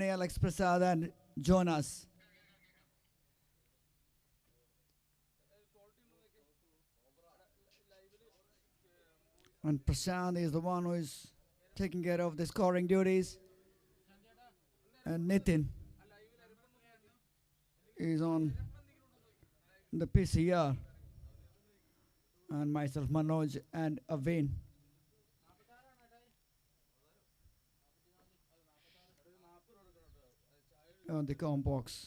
Alex Prasad and Jonas. And Prashant is the one who is taking care of the scoring duties. And Nitin is on the PCR. And myself, Manoj and Avin. On the com box.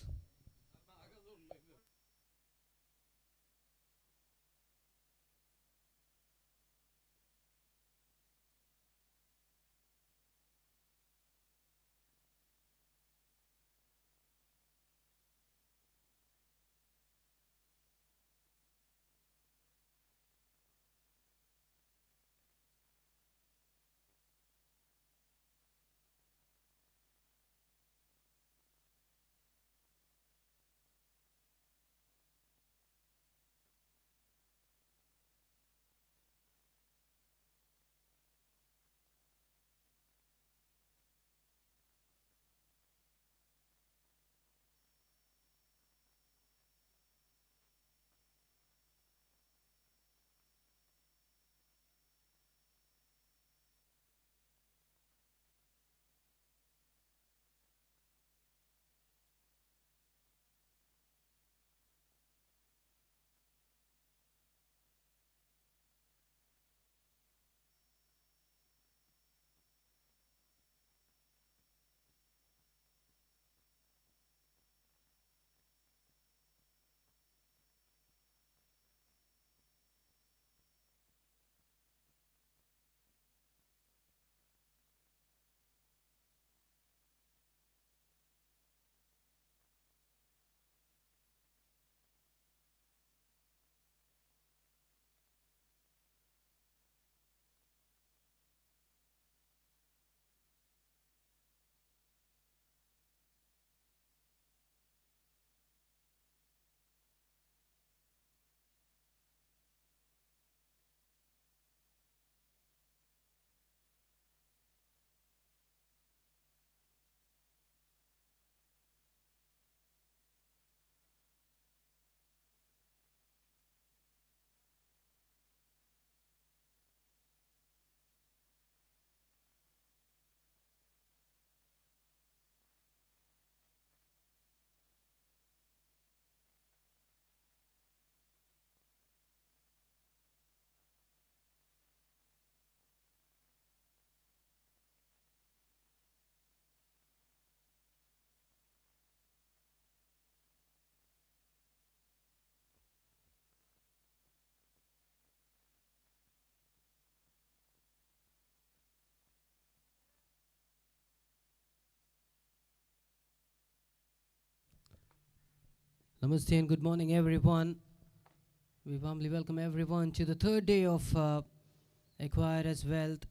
Namaste and good morning, everyone. We warmly welcome everyone to the third day of Acquire as Wealth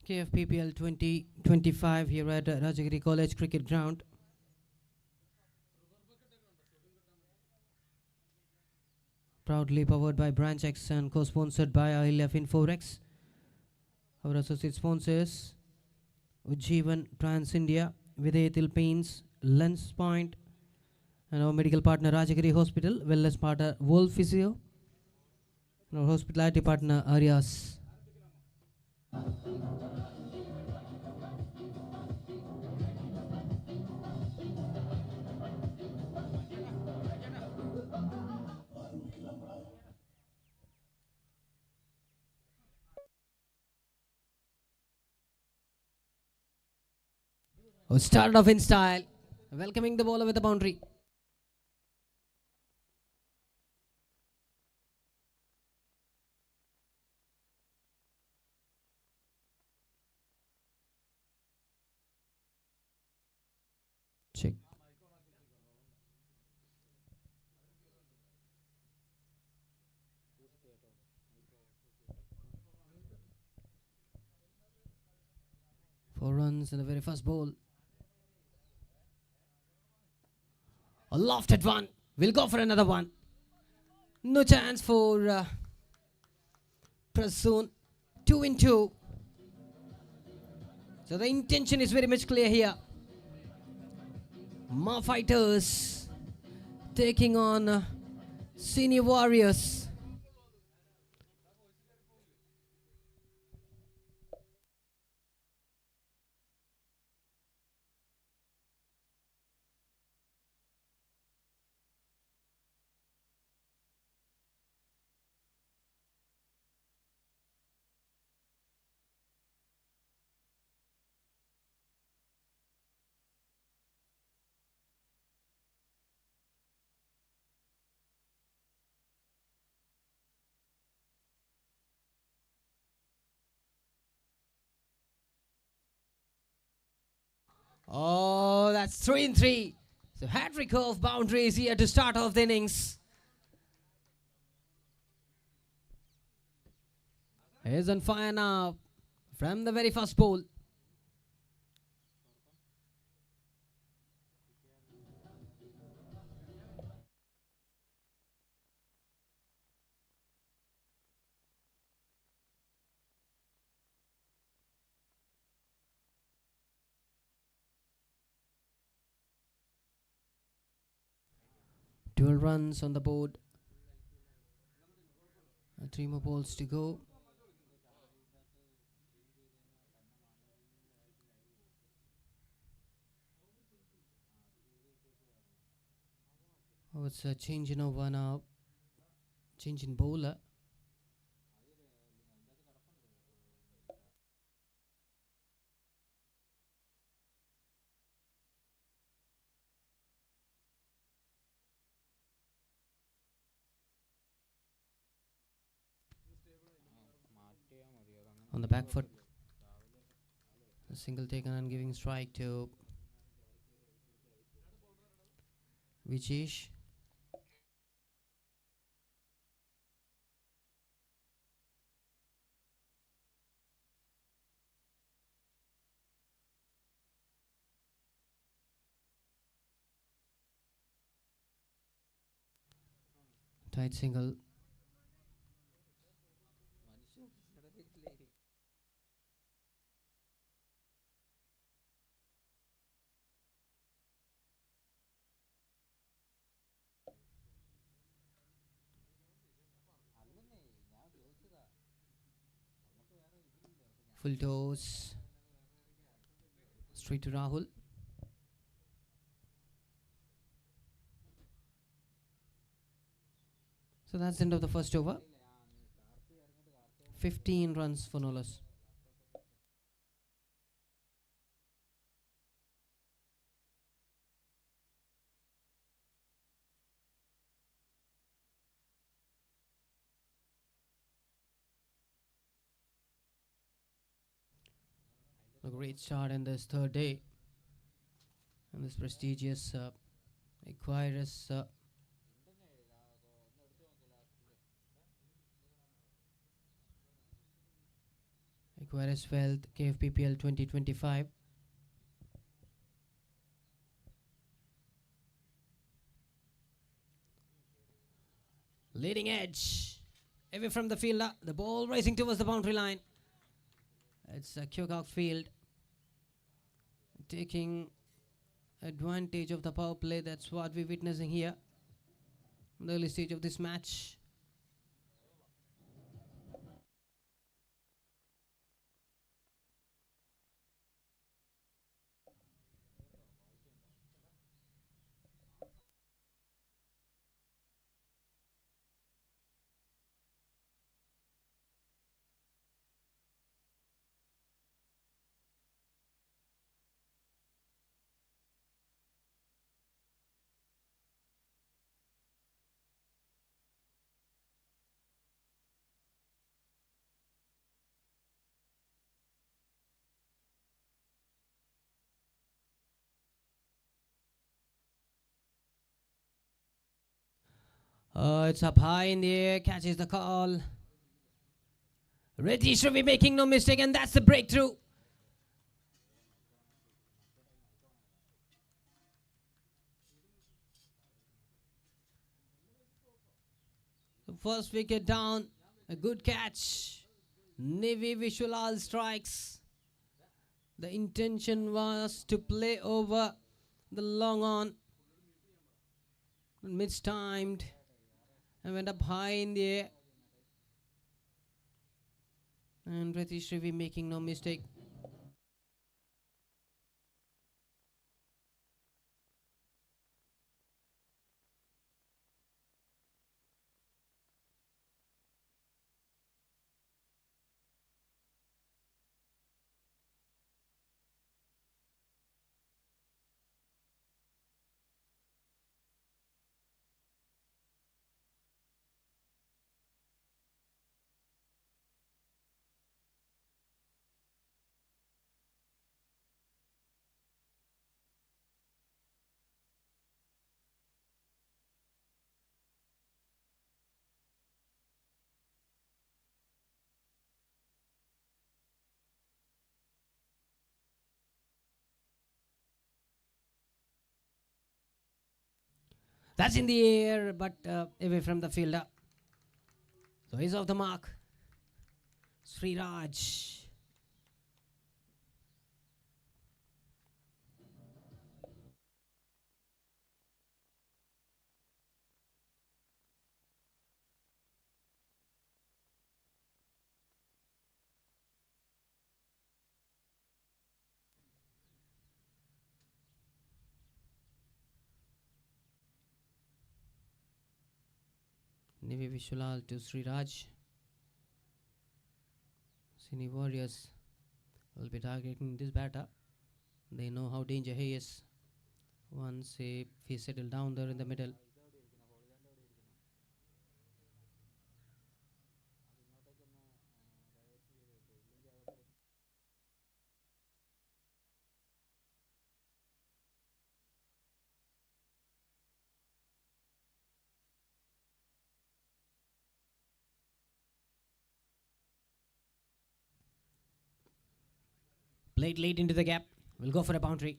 KFPPL 2025 here at Rajagiri College Cricket Ground. Proudly powered by Branch X and co-sponsored by ILF Inforex. Our associate sponsors Ujjivan Trans India, Videtil Paints, Lens Point, and our medical partner Rajagiri Hospital, wellness partner Wolf Physio, and our hospitality partner Arias. Who started off in style, welcoming the bowler with a boundary. Check. Four runs in the very first ball. A lofted one. We'll go for another one. No chance for Prasoon. 2-2. So the intention is very much clear here. Ma Fighters taking on Senior Warriors. Oh, that's 3 and 3. So hat-trick of boundaries here to start off the innings. He's on fire now from the very first ball. Dual runs on the board. 3 more balls to go. Oh, it's a change in over now. Change in bowler. On the back foot. A single taken and giving strike to Vichesh. Tight single. Full toss. Straight to Rahul. So that's the end of the first over. 15 runs for no loss. A great start in this third day. And this prestigious Aquarius Wealth KFPPL 2025. Leading edge. Away from the fielder. The ball racing towards the boundary line. It's a Kyogak field. Taking advantage of the power play. That's what we're witnessing here. In the early stage of this match. It's up high in the air, catches the call. Reddy should be making no mistake, and that's the breakthrough. The first wicket down, a good catch. Navy visual strikes. The intention was to play over The long on, mistimed, and went up high in the air. And Ratish Ravi making no mistake. That's in the air, but away from the fielder. So he's off the mark. Sriraj. Nivi Vishulal to Sriraj. Sini Warriors will be targeting this batter. They know how dangerous he is. Once he settled down there in the middle. Played late into the gap. Will go for a boundary.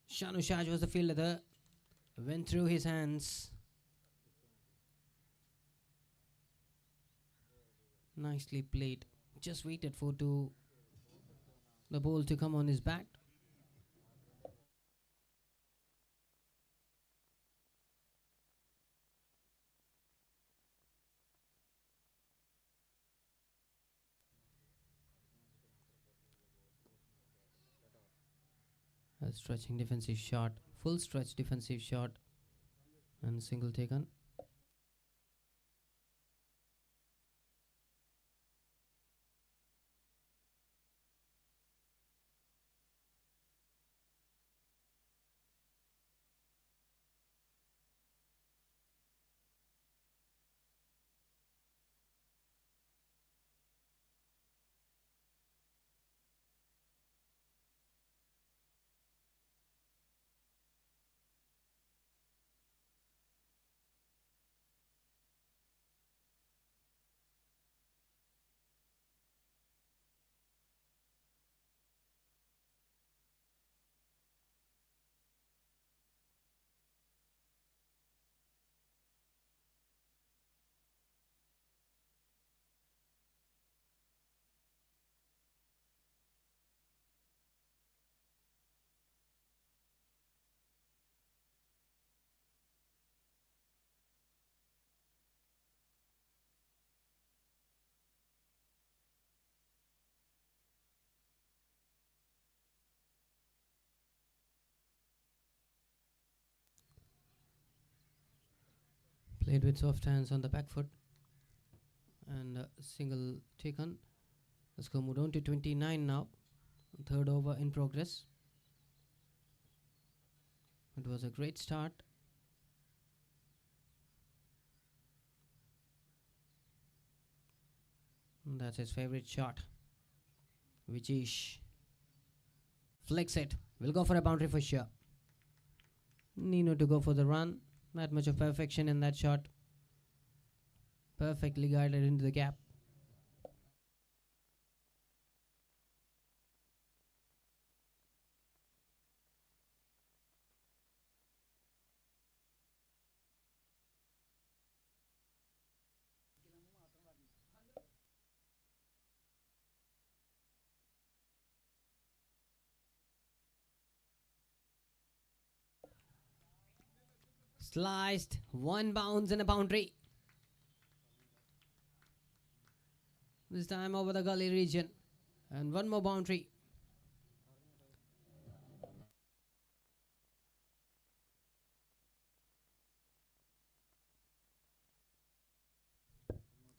Shanu Shaj was the fielder there. Went through his hands. Nicely played. Just waited for the ball to come on his back. A stretching defensive shot. Full stretch defensive shot. And single taken. Played with soft hands on the back foot. And single taken. The score moved on to 29 now. Third over in progress. It was a great start. And that's his favorite shot. Vijesh. Flicks it. Will go for a boundary for sure. Nino to go for the run. Not much of perfection in that shot. Perfectly guided into the gap. Sliced, one bounce and a boundary. This time over the gully region. And one more boundary.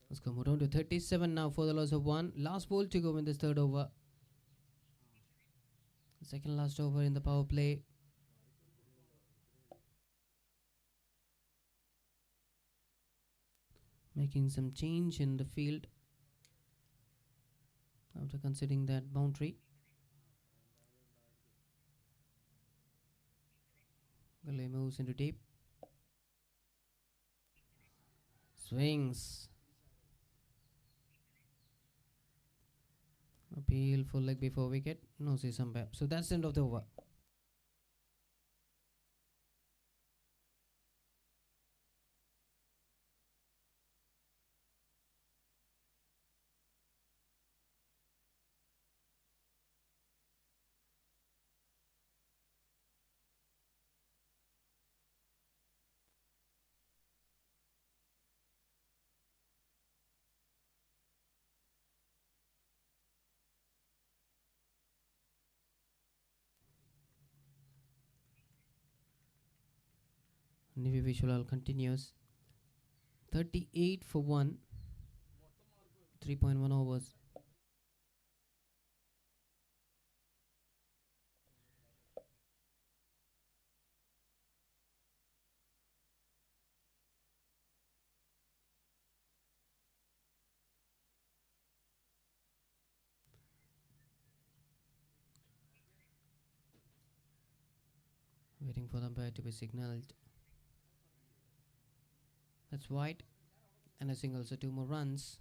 Let's come down to 37 now for the loss of 1. Last ball to go in this third over. Second last over in the power play. Making some change in the field after considering that boundary. Gully moves into deep. Swings. Appeal full leg before wicket. No see some bap. So that's the end of the over. Navy Visual continues. 38 for 1. 3.1 overs. Waiting for the umpire to be signalled. That's wide. And a single, so 2 more runs.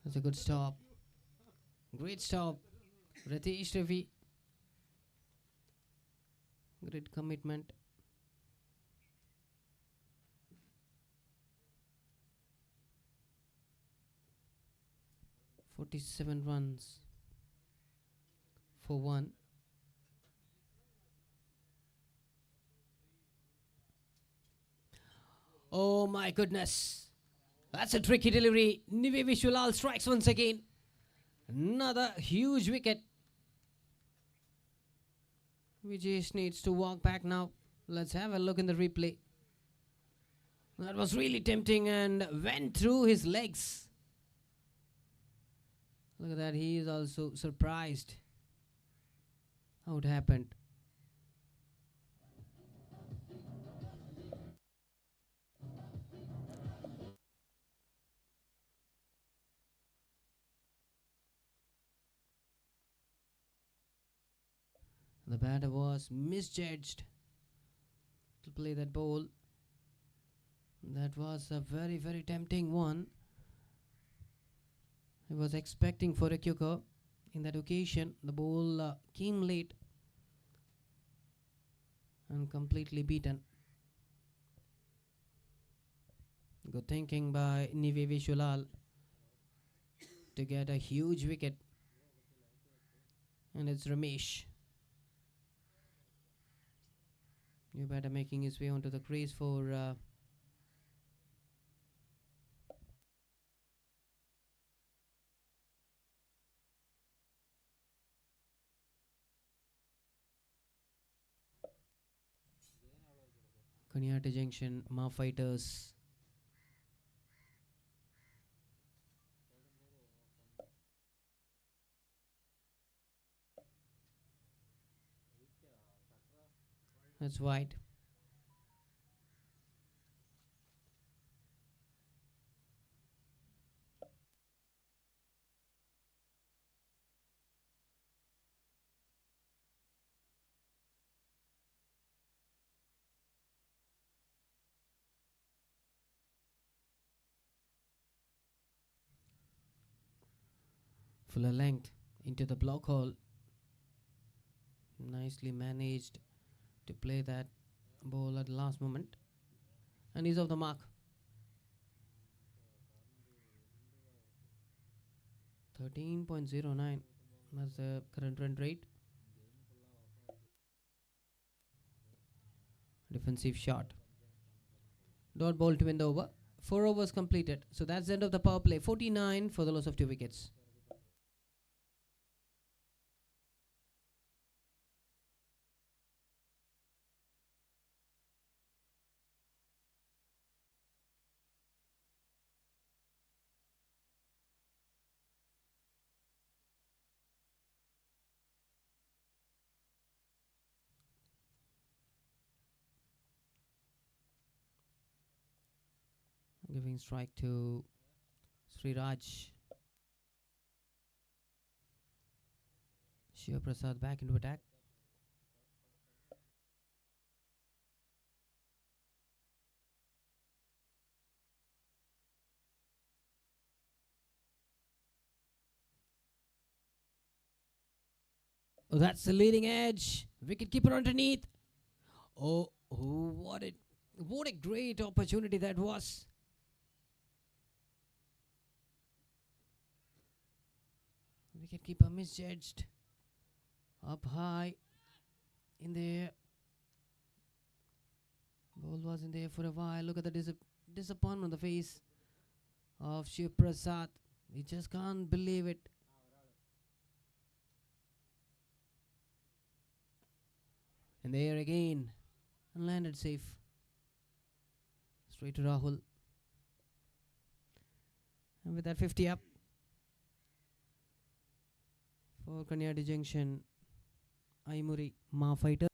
That's a good stop. Great stop. Ritesh Ravi. Great commitment. "47 runs for 1. Oh my goodness. That's a tricky delivery. Nive Vishwalal strikes once again. Another huge wicket. Vijesh needs to walk back now. Let's have a look in the replay. That was really tempting and went through his legs. Look at that. He is also surprised how it happened. The batter was misjudged to play that ball. That was a very, very tempting one. I was expecting for a kicker. In that occasion, the ball came late and completely beaten. Good thinking by Nive Vishwalal to get a huge wicket. And it's Ramesh. New batter making his way onto the crease for Kaniata Junction, Ma Fighters. That's wide. Fuller length into the block hole. Nicely managed to play that ball at the last moment. And he's off the mark. 13.09. That's the current run rate. Defensive shot. Dot ball to win the over. 4 overs completed. So that's the end of the power play. 49 for the loss of 2 wickets. Giving strike to Sriraj. Shiva Prasad back into attack. Oh, that's the leading edge. Wicket keeper underneath. Oh, what a great opportunity that was. Wicket keeper misjudged. Up high. In there. Ball was in there for a while. Look at the disappointment on the face of Shiv Prasad. He just can't believe it. And there again. And landed safe. Straight to Rahul. And with that 50 up for Kanyadi Junction, Aimuri Ma Fighter.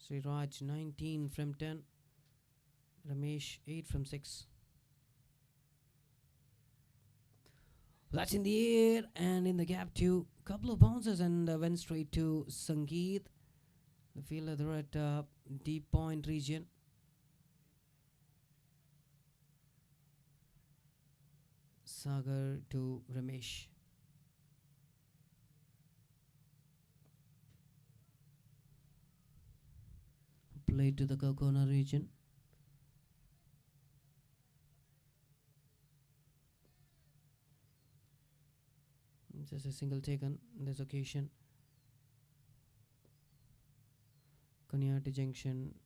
Sriraj 19 from 10. Ramesh 8 from 6. That's in the air and in the gap too. Couple of bounces and went straight to Sangeet. The fielder there at deep point region. Sagar to Ramesh. Played to the corner region. Just a single taken in this occasion. Kanyati Junction,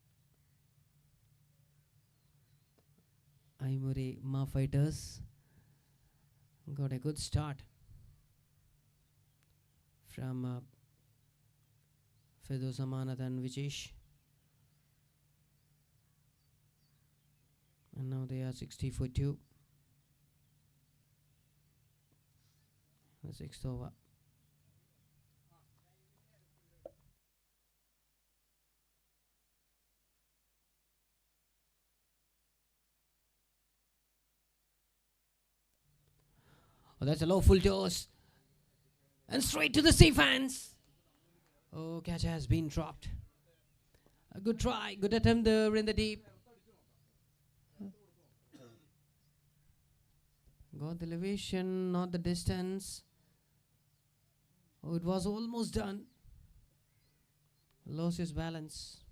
Aimuri Ma Fighters got a good start from Firdous Amanat and Vijesh. And now they are 60 for 2. The 6th over. Oh, that's a low full toss. And straight to the safe hands. Oh, catch has been dropped. A good try, good attempt there in the deep. Got the elevation, not the distance. Oh, it was almost done. Lost his balance.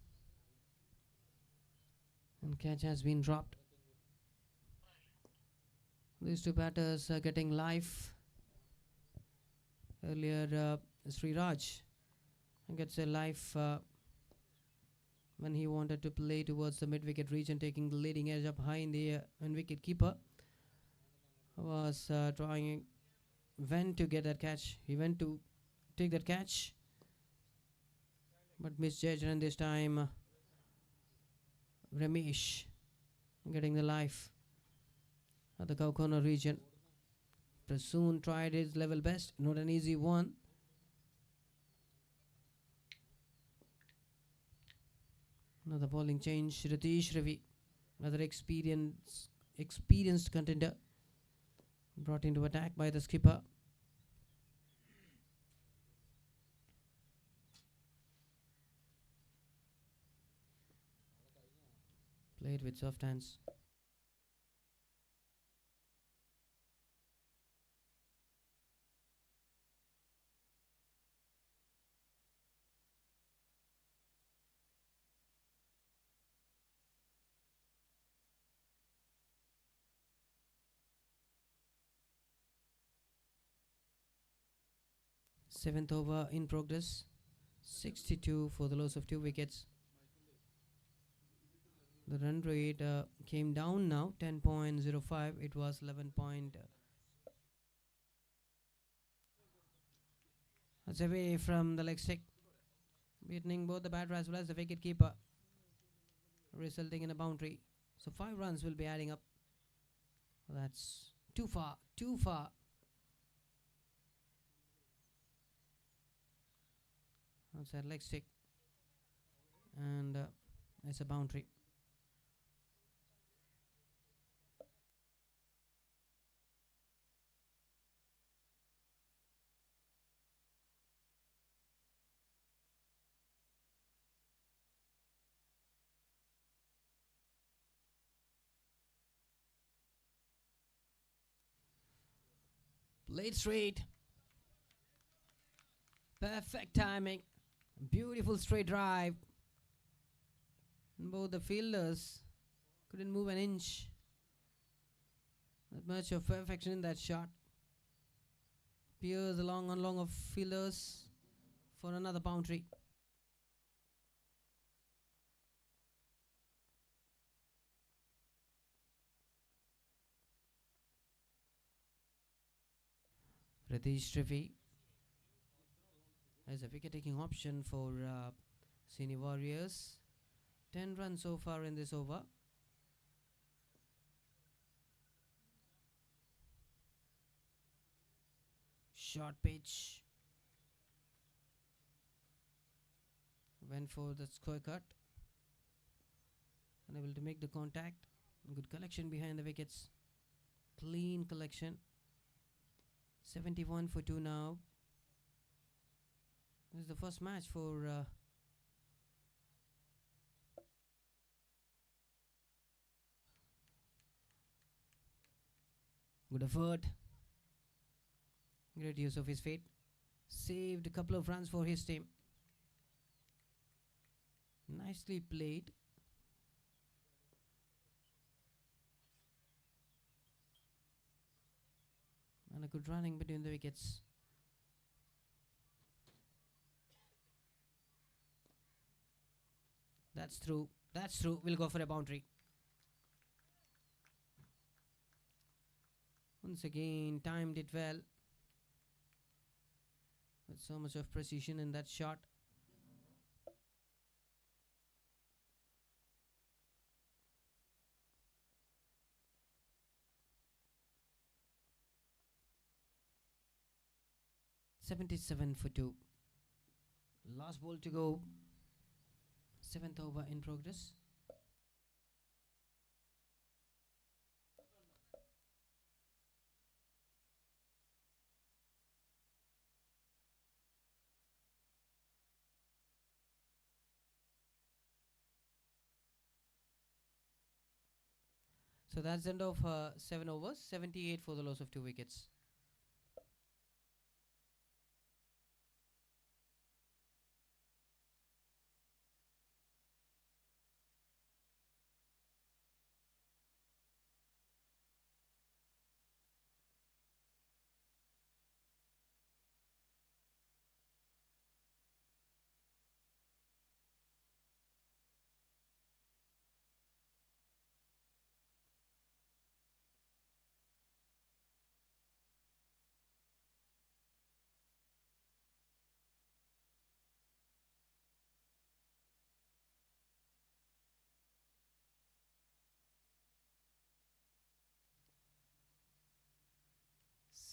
And catch has been dropped. These two batters are getting life. Earlier, Sri Raj gets a life when he wanted to play towards the mid-wicket region, taking the leading edge up high in the air. And wicket keeper was trying, went to get that catch. He went to take that catch, but misjudged, and this time Ramesh getting the life at the cow corner region. Prasoon tried his level best, not an easy one. Another bowling change. Ritesh Ravi, another experienced contender, brought into attack by the skipper. Played with soft hands. Seventh over in progress. 62 for the loss of 2 wickets. The run rate came down now, 10.05. It was 11. That's away from the leg stick, beating both the batter as well as the wicket keeper, resulting in a boundary. So 5 runs will be adding up. That's too far, too far. Outside leg stick, and it's a boundary. Played straight. Perfect timing. Beautiful straight drive. Both the fielders couldn't move an inch. Not much of perfection in that shot. Peers along and long of fielders for another boundary. Ritesh Ravi as a wicket-taking option for Senior Warriors. 10 runs so far in this over. Short pitch. Went for the square cut. Unable to make the contact. Good collection behind the wickets. Clean collection. 71 for 2 now. This is the first match for good effort. Great use of his feet. Saved a couple of runs for his team. Nicely played. And a good running between the wickets. That's through. That's through. We'll go for a boundary. Once again, timed it well. With so much of precision in that shot. $77 for 2. Last ball to go. 7th over in progress. So that's the end of 7 overs. 78 for the loss of 2 wickets.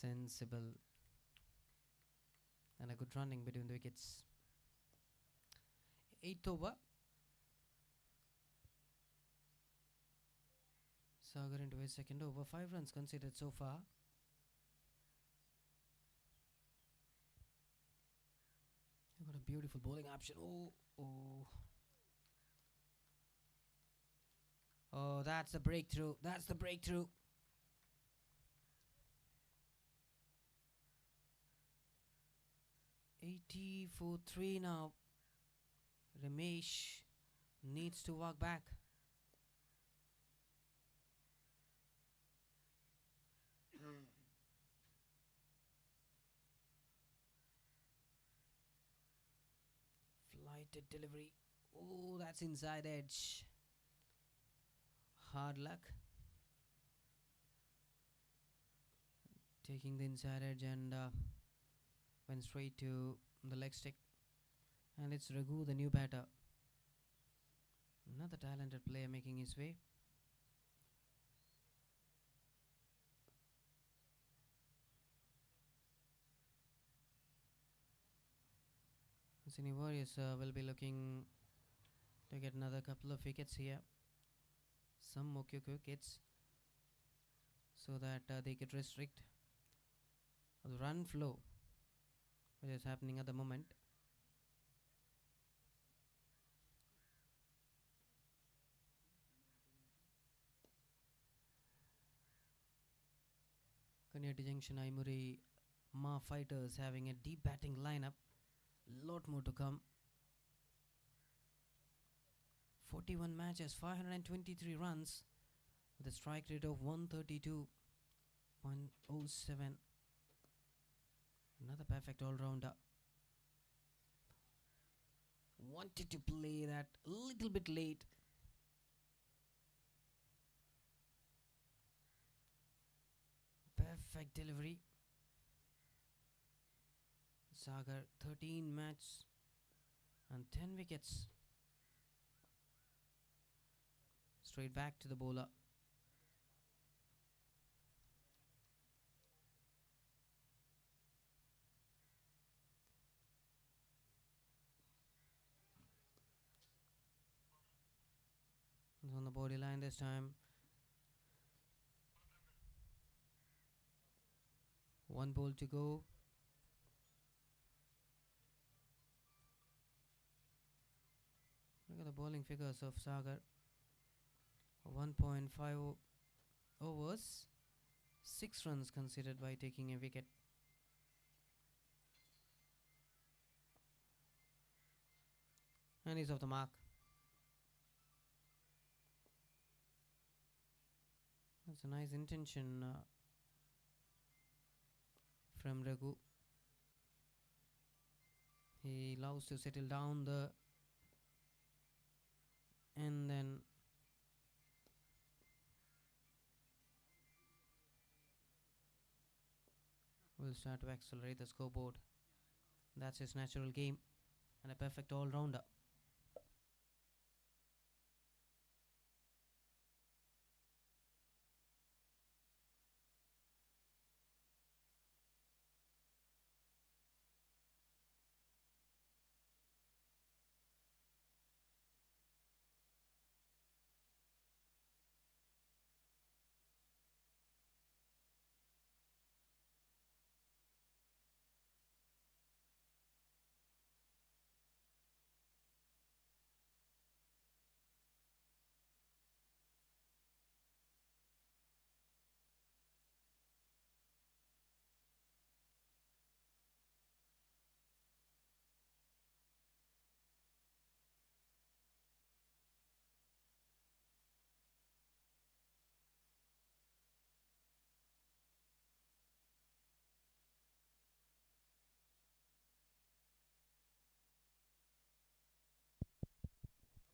Sensible. And a good running between the wickets. 8th over. Sagar into his second over. 5 runs conceded so far. You've got a beautiful bowling option. Oh. Oh, that's the breakthrough. That's the breakthrough. For 3 now. Ramesh needs to walk back. Flighted delivery. Oh, that's inside edge. Hard luck. Taking the inside edge and went straight to the leg stick. And it's Raghu, the new batter. Another talented player making his way. Sydney Warriors will be looking to get another couple of wickets here. Some more quick wickets so that they could restrict the run flow which is happening at the moment. Kanyati Junction, Aimuri, Ma Fighters having a deep batting lineup. Lot more to come. 41 matches, 523 runs with a strike rate of 132.07. Another perfect all-rounder. Wanted to play that a little bit late. Perfect delivery. Sagar 13 matches and 10 wickets. Straight back to the bowler. It's on the body line this time. 1 ball to go. Look at the bowling figures of Sagar. 1.5 overs. 6 runs conceded by taking a wicket. And he's off the mark. That's a nice intention from Raghu. He loves to settle down and then will start to accelerate the scoreboard. That's his natural game and a perfect all-rounder.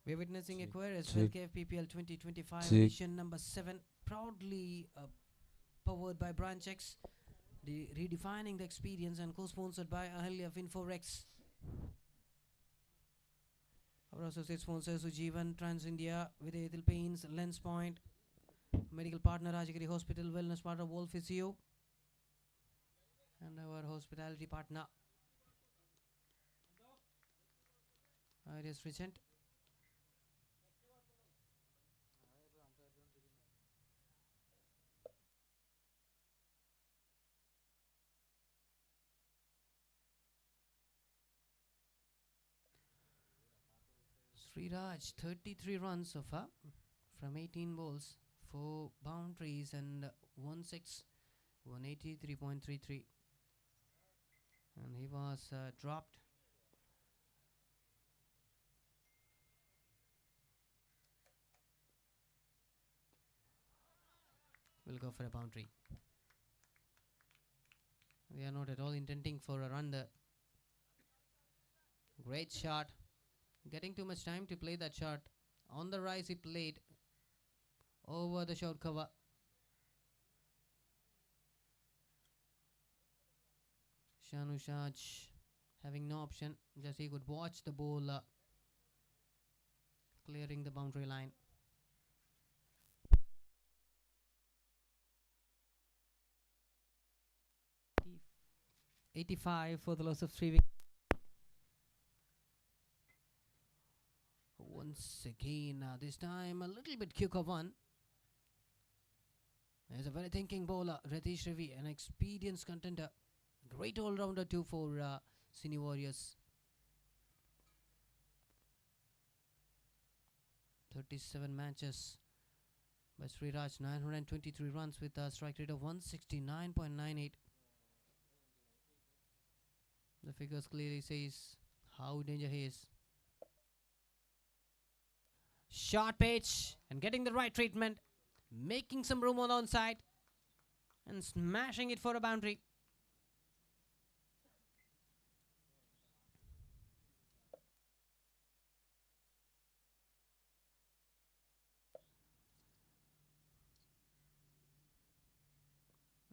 We're witnessing Aquarius Healthcare PPL 2025 edition number 7, proudly powered by Branch X, redefining the experience, and co-sponsored by Ahalya Finforex. Our associate sponsors Ujjivan, Trans India, Vidyatil Paints, Lens Point, medical partner Rajagiri Hospital, wellness partner Wall Physio. and our hospitality partner, Iris Regent. Sriraj, 33 runs so far from 18 balls, 4 boundaries and 1 6, 183.33. And he was dropped. Will go for a boundary. We are not at all intending for a run there. Great shot. Getting too much time to play that shot. On the rise, he played over the short cover. Shanushaj having no option, just he could watch the ball clearing the boundary line. 85 for the loss of 3 wickets. Once again, this time a little bit quicker one. There's a very thinking bowler, Ratish Ravi, an experienced contender. Great all-rounder too for Senior Warriors. 37 matches by Sriraj, 923 runs with a strike rate of 169.98. The figures clearly says how dangerous he is. Short pitch and getting the right treatment, making some room on the onside and smashing it for a boundary.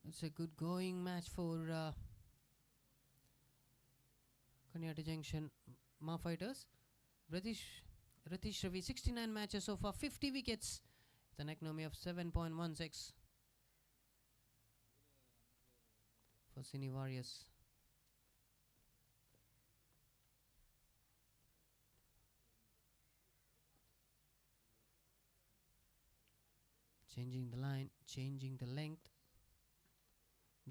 It's a good going match for Kanyata Junction Ma Fighters. Ratish Ravi, 69 matches so far, 50 wickets, with an economy of 7.16 for Senior Warriors. Changing the line, changing the length,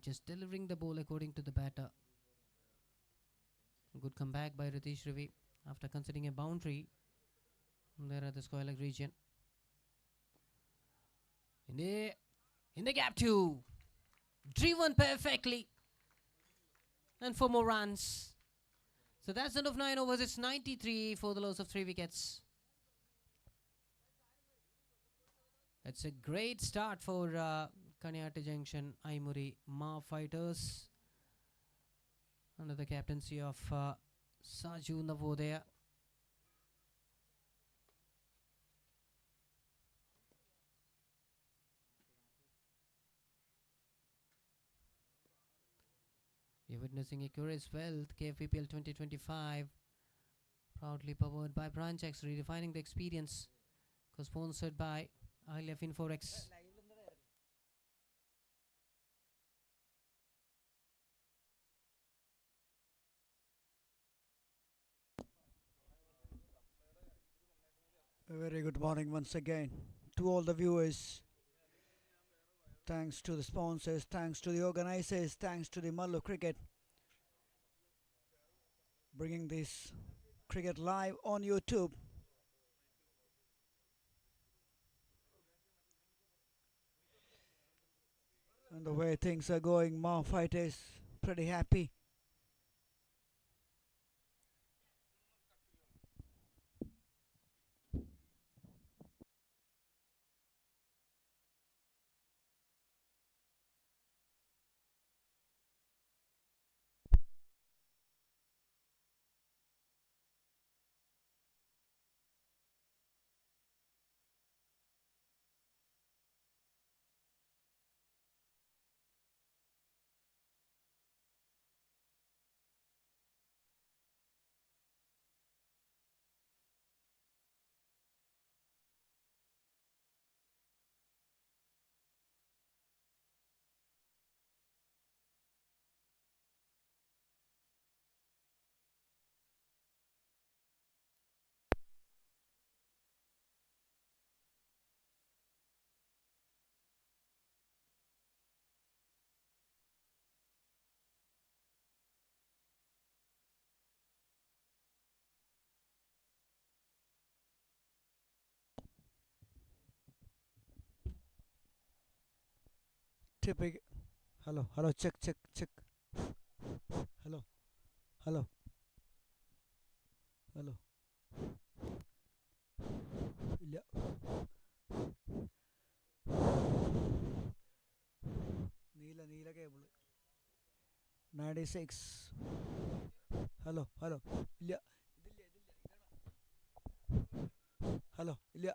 just delivering the ball according to the batter. Good comeback by Ratish Ravi after considering a boundary there at the Square region. In the gap too, driven perfectly, and 4 more runs. So that's end of 9 overs. It's 93 for the loss of 3 wickets. It's a great start for Kanyata Junction Aimuri Ma Fighters under the captaincy of Saju Navodaya. We're witnessing a curious wealth KFPPL 2025, proudly powered by Branch X, redefining the experience, co-sponsored by ILF Inforex. A very good morning once again to all the viewers. Thanks to the sponsors, thanks to the organizers, thanks to the Mallu Cricket, bringing this cricket live on YouTube. And the way things are going, Ma Fighters pretty happy. Typical. Hello, hello, check, check, check. Hello, hello, hello. ഇല്ല. നീല cable 96. Hello hello ഇല്ല. Hello ഇല്ല.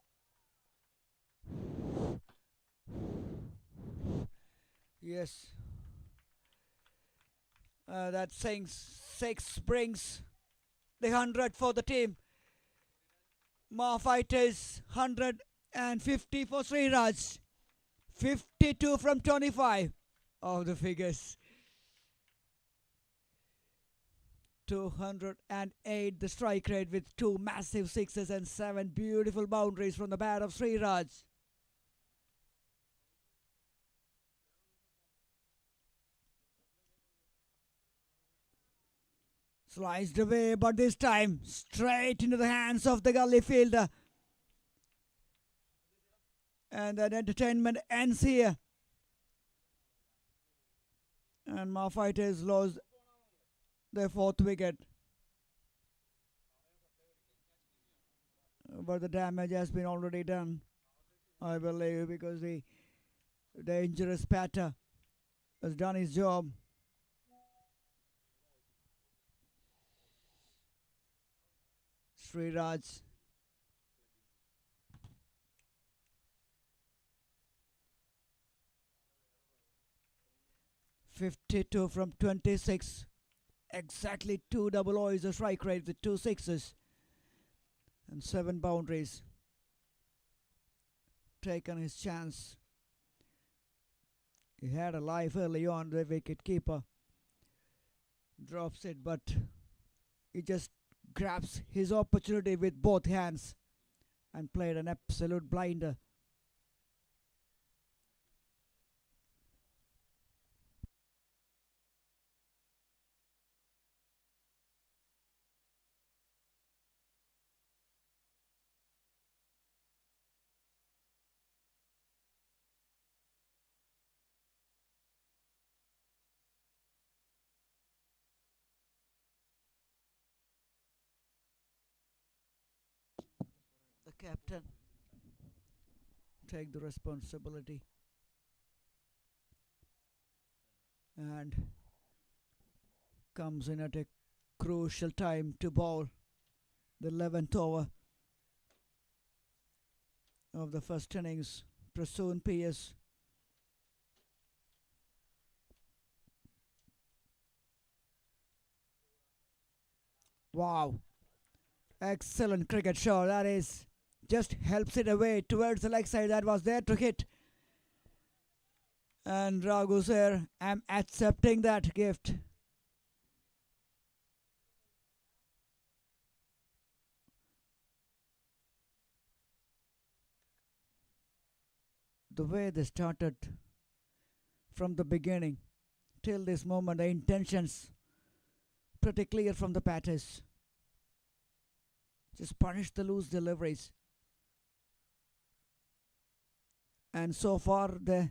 Yes. That saying 6 brings the 100 for the team. Ma Fighters 150 for Sriraj. 52 from 25 of the figures. 208 the strike rate with 2 massive sixes and 7 beautiful boundaries from the bat of Sriraj. Sliced away, but this time straight into the hands of the gully fielder. And that entertainment ends here. And Ma Fighters lost their 4th wicket. But the damage has been already done, I believe, because the dangerous batter has done his job. Sriraj. "52 from 26. Exactly 2 double O is the strike rate with 2 sixes and 7 boundaries. Taken his chance. He had a life early on, the wicket keeper drops it, but he just grabs his opportunity with both hands and played an absolute blinder. The captain take the responsibility and comes in at a crucial time to bowl the 11th over of the first innings. Prasoon PS. Wow, excellent cricket shot. That is, just helps it away towards the leg side that was there to hit. And Raghu sir, I'm accepting that gift. The way they started from the beginning till this moment, the intentions pretty clear from the batters. Just punish the loose deliveries. And so far they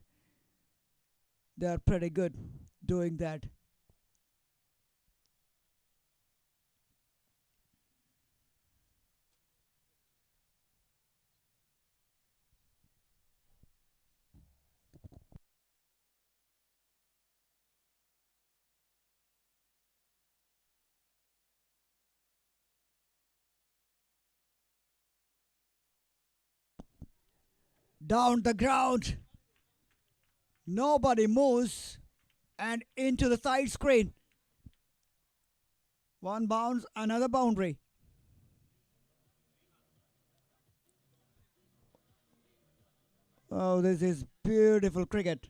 are pretty good doing that. Down the ground. Nobody moves. And into the side screen. One bounce, another boundary. Oh, this is beautiful cricket.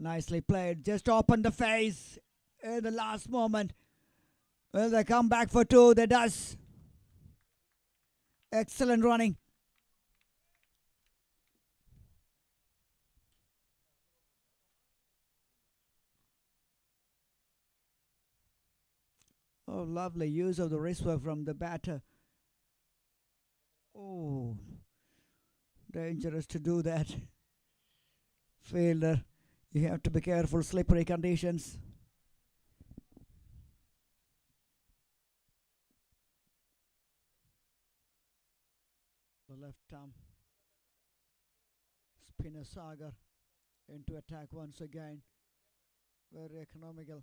Nicely played. Just open the face in the last moment. Will they come back for 2? They does. Excellent running. Oh, lovely use of the wrist work from the batter. Oh, dangerous to do that. Fielder, you have to be careful, slippery conditions. The left arm spinner Sagar into attack once again. Very economical.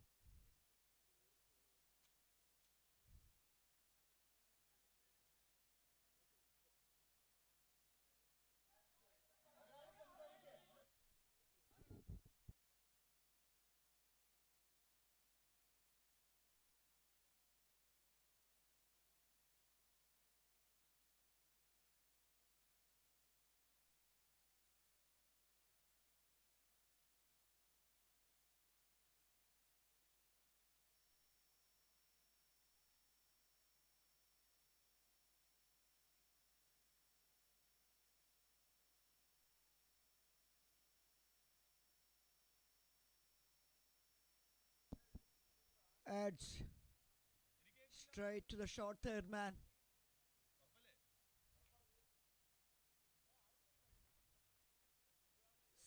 Adds straight to the short third man.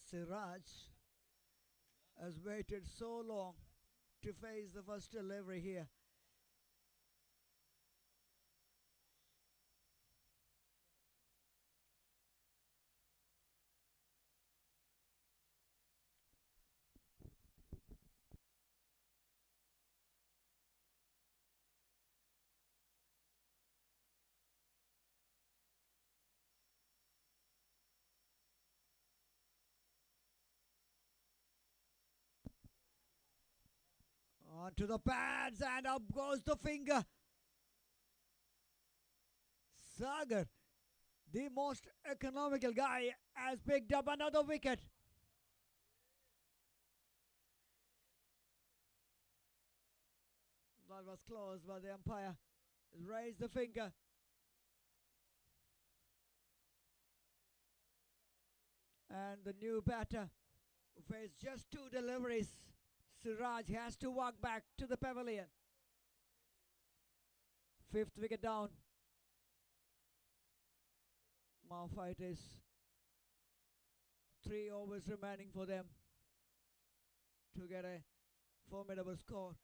Siraj has waited so long to face the first delivery here. Onto the pads and up goes the finger. Sagar, the most economical guy, has picked up another wicket. That was close, but the umpire raised the finger. And the new batter, who faced just two deliveries, Siraj, has to walk back to the pavilion. Fifth wicket down. Now fight is 3 overs remaining for them to get a formidable score,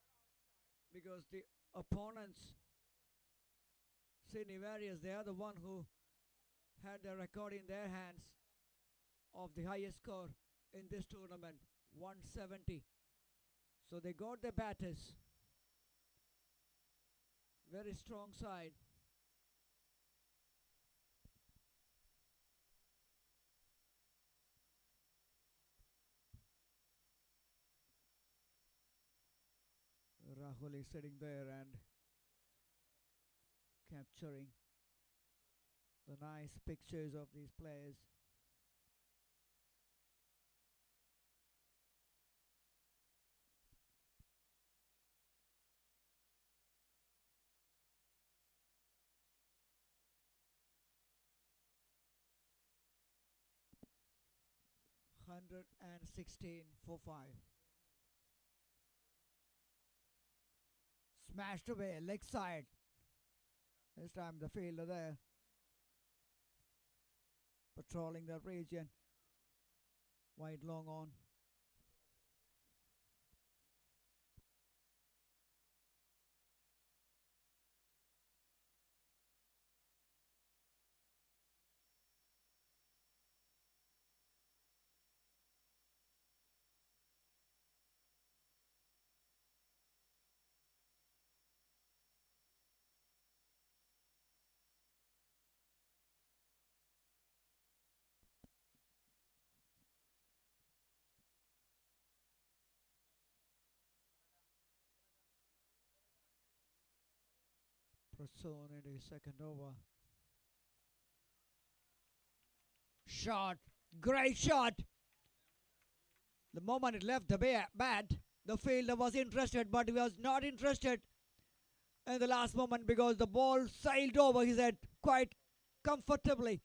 because the opponents, Sydney Warriors, they are the one who had the record in their hands of the highest score in this tournament, 170. So they got the batters. Very strong side. Rahul is sitting there and capturing the nice pictures of these players. Hundred and 16 for 5. Smashed away, leg side. This time the fielder there, patrolling the region. Wide long on. Prasoon into his second over. Shot. Great shot. The moment it left the bat, the fielder was interested, but he was not interested in the last moment because the ball sailed over his head quite comfortably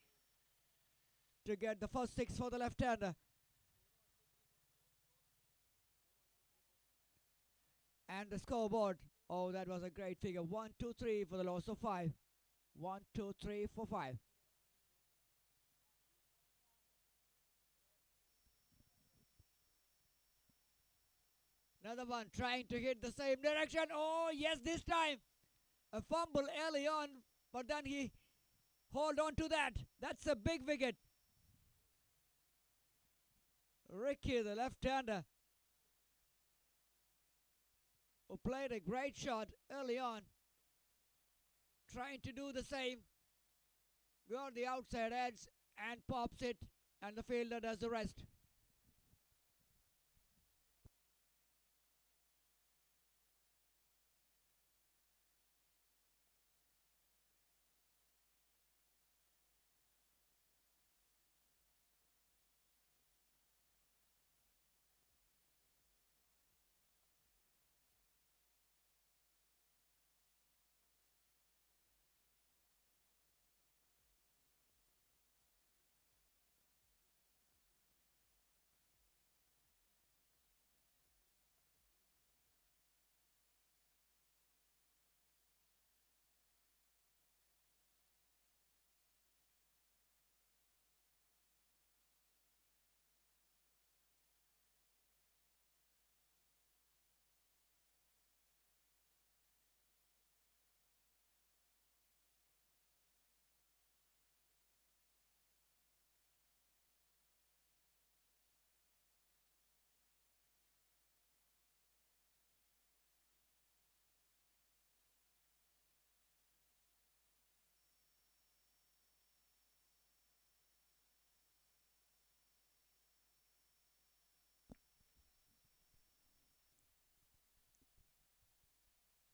to get the first 6 for the left-hander. And the scoreboard Oh, that was a great figure. 1, 2, 3 for the loss of 5. 1, 2, 3, 4, 5. Another one trying to hit the same direction. Oh, yes, this time. A fumble early on, but then he hold on to that. That's a big wicket. Ricky, the left-hander, who played a great shot early on, trying to do the same. Got the outside edge and pops it, and the fielder does the rest.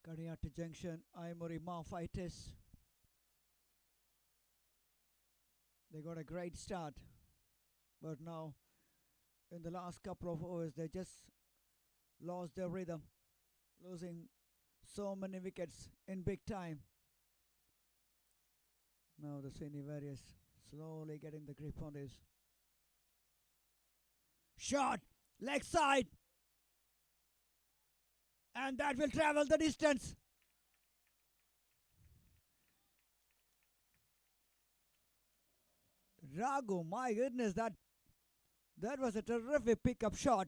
Kadiati Junction, Aimori Fighters. They got a great start, but now in the last couple of overs they just lost their rhythm, losing so many wickets in big time. Now the Sydney Warriors slowly getting the grip on this. Shot, leg side, and that will travel the distance. Raghu, my goodness, that was a terrific pickup shot.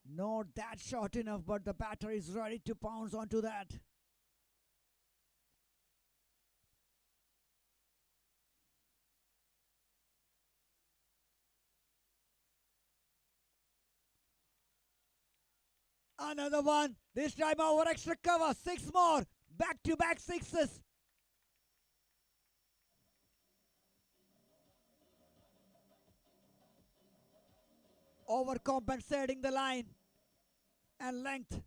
Not that short enough, but the batter is ready to pounce onto that. Another one. This time over extra cover. 6 more. Back-to-back sixes. Overcompensating the line and length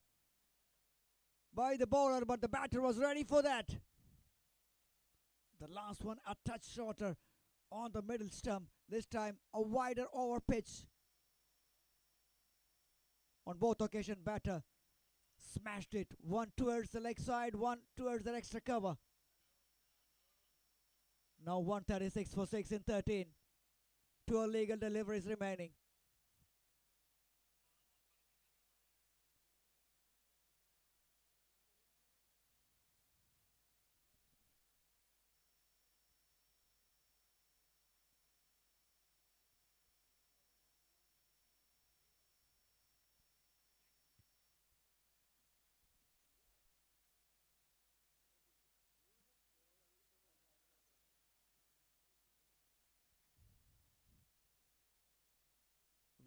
by the bowler, but the batter was ready for that. The last one a touch shorter on the middle stump. This time a wider over pitch. On both occasions, batter smashed it. One towards the leg side, one towards the extra cover. Now 136 for 6 in 13. 2 illegal deliveries remaining.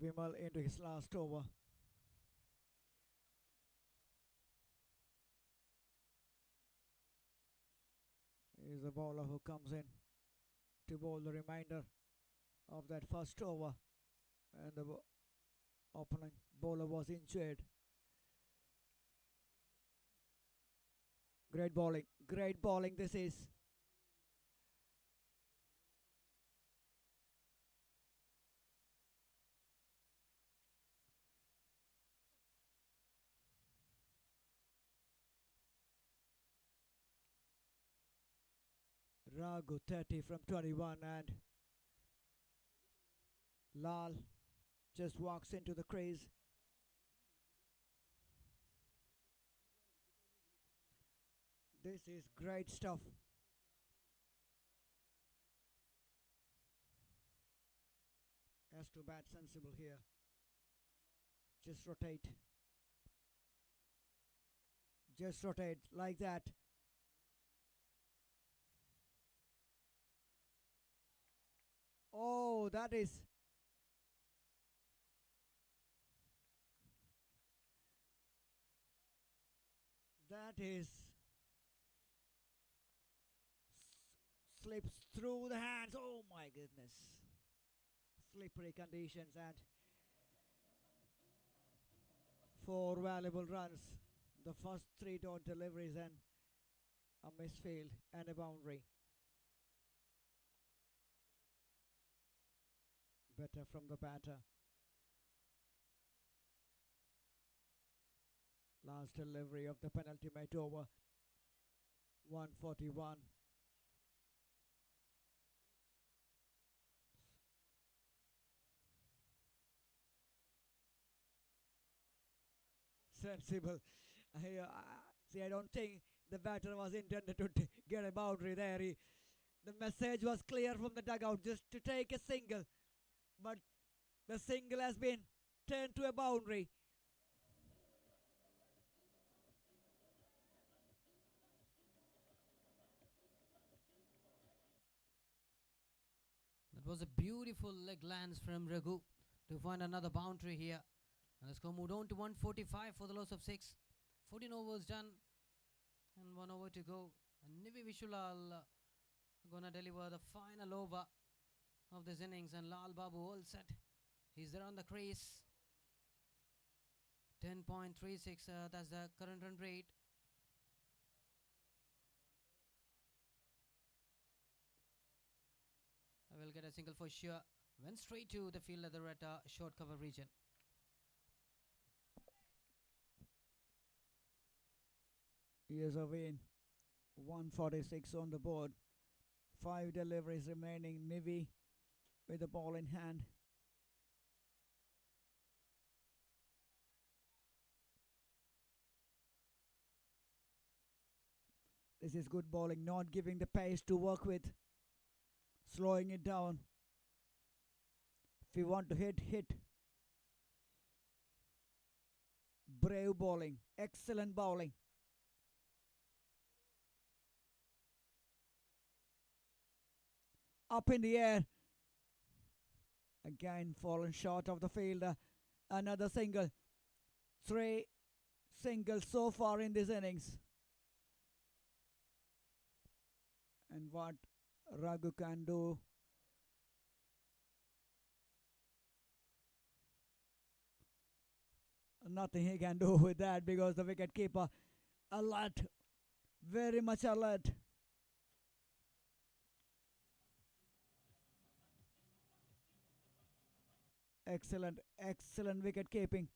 Vimal into his last over. He's the bowler who comes in to bowl the remainder of that first over. And the opening bowler was injured. Great bowling this is. Raghu 30 from 21 and Lal just walks into the crease. This is great stuff. Has to bat sensible here. Just rotate. Just rotate like that. Oh, that is slips through the hands. Oh my goodness. Slippery conditions and 4 valuable runs. The first 3 dot deliveries and a misfield and a boundary. Better from the batter. Last delivery of the penultimate over. 141. Sensible. See, I don't think the batter was intended to get a boundary there. The message was clear from the dugout just to take a single. But the single has been turned to a boundary. That was a beautiful leg lance from Raghu to find another boundary here. And the score moved on to 145 for the loss of 6. 14 overs done and 1 over to go. And Nivi Vishulal gonna deliver the final over of this innings, and Lal Babu all set. He's there on the crease. 10.36, that's the current run rate. I will get a single for sure. Went straight to the field at the red short cover region. Here's a win. 146 on the board. 5 deliveries remaining. Nivi with the ball in hand. This is good bowling, not giving the pace to work with. Slowing it down. If you want to hit, hit. Brave bowling. Excellent bowling. Up in the air. Again fallen short of the fielder. Another single. 3 singles so far in this innings. And what Raghu can do. Nothing he can do with that because the wicket keeper alert. Very much alert. Excellent, excellent wicket keeping.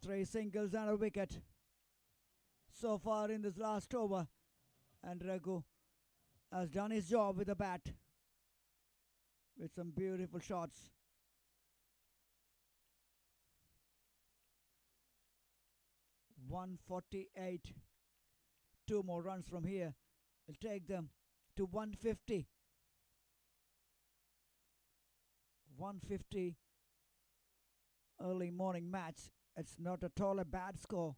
3 singles and a wicket so far in this last over, and Raghu has done his job with the bat with some beautiful shots. .148. 2 more runs from here will take them to 150. 150 early morning match. It's not at all a bad score.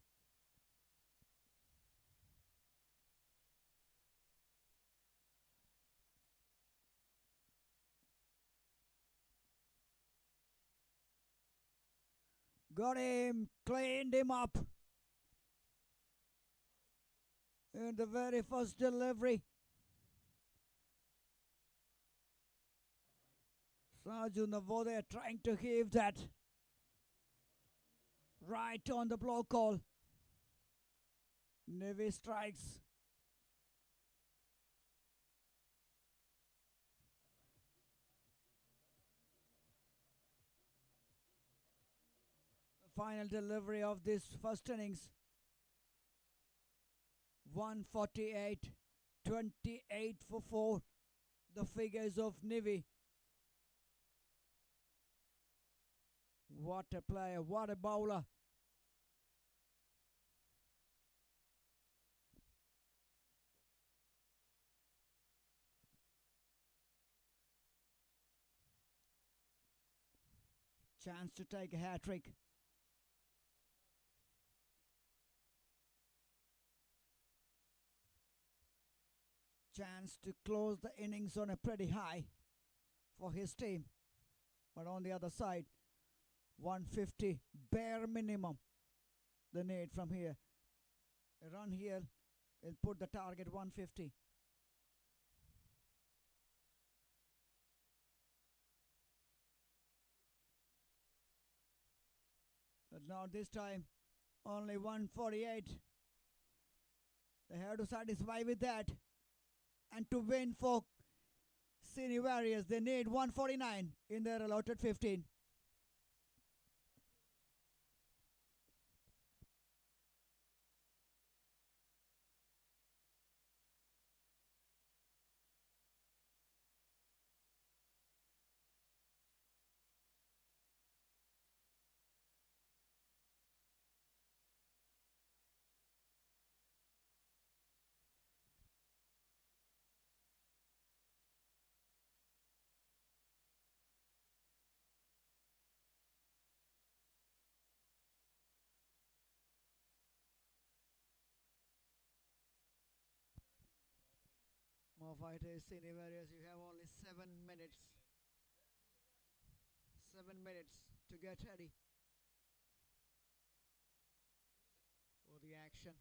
Got him, cleaned him up in the very first delivery. Saju Navodaya trying to heave that right on the blow call. Nivi strikes. The final delivery of this first innings. 148, 28 for 4. the figures of Nivi. What a player, what a bowler. Chance to take a hat trick. Chance to close the innings on a pretty high for his team. But on the other side, 150 bare minimum the need from here. A run here will put the target 150. But now this time only 148. They have to satisfy with that. And to win for Senior Warriors, they need 149 in their allotted 15. More fighters, Senior Warriors, you have only 7 minutes. 7 minutes to get ready for the action.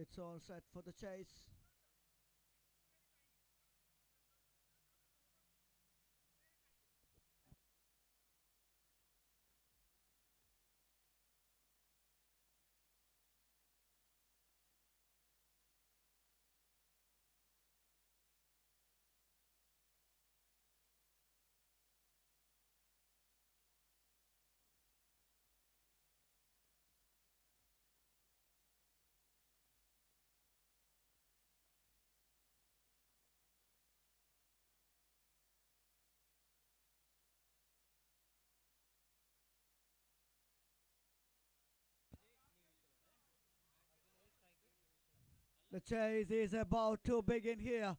It's all set for the chase. The chase is about to begin here.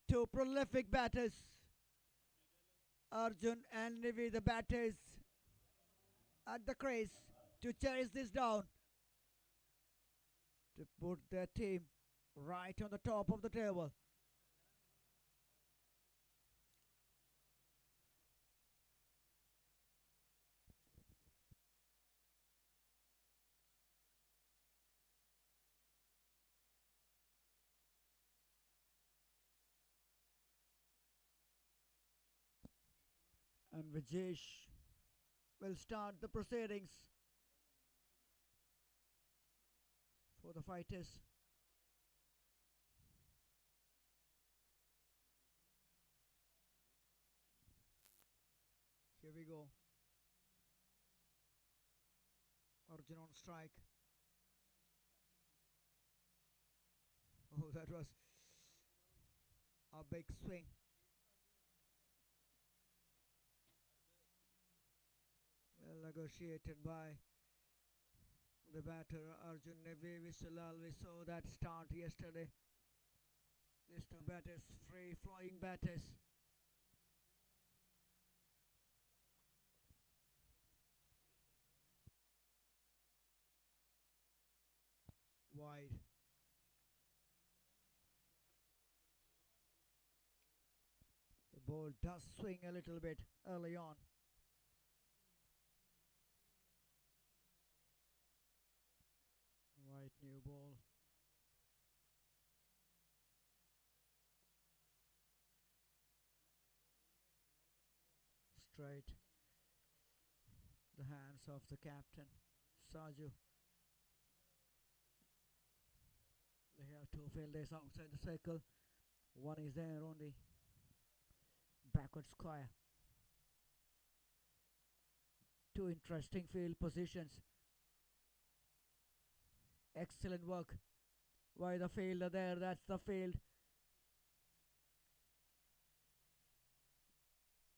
Two prolific batters, Arjun and Nivi, the batters at the crease to chase this down, to put their team right on the top of the table. And Vijesh will start the proceedings for the fighters. Here we go. Arjun on strike. Oh, that was a big swing. Well negotiated by the batter Arjun Nevi Vishalal. We saw that start yesterday. These two batters, free flowing batters. Wide. The ball does swing a little bit early on. Right, new ball. Straight. The hands of the captain, Saju. They have two fielders outside the circle. One is there on the backward square. Two interesting field positions. Excellent work by the fielder there. That's the field.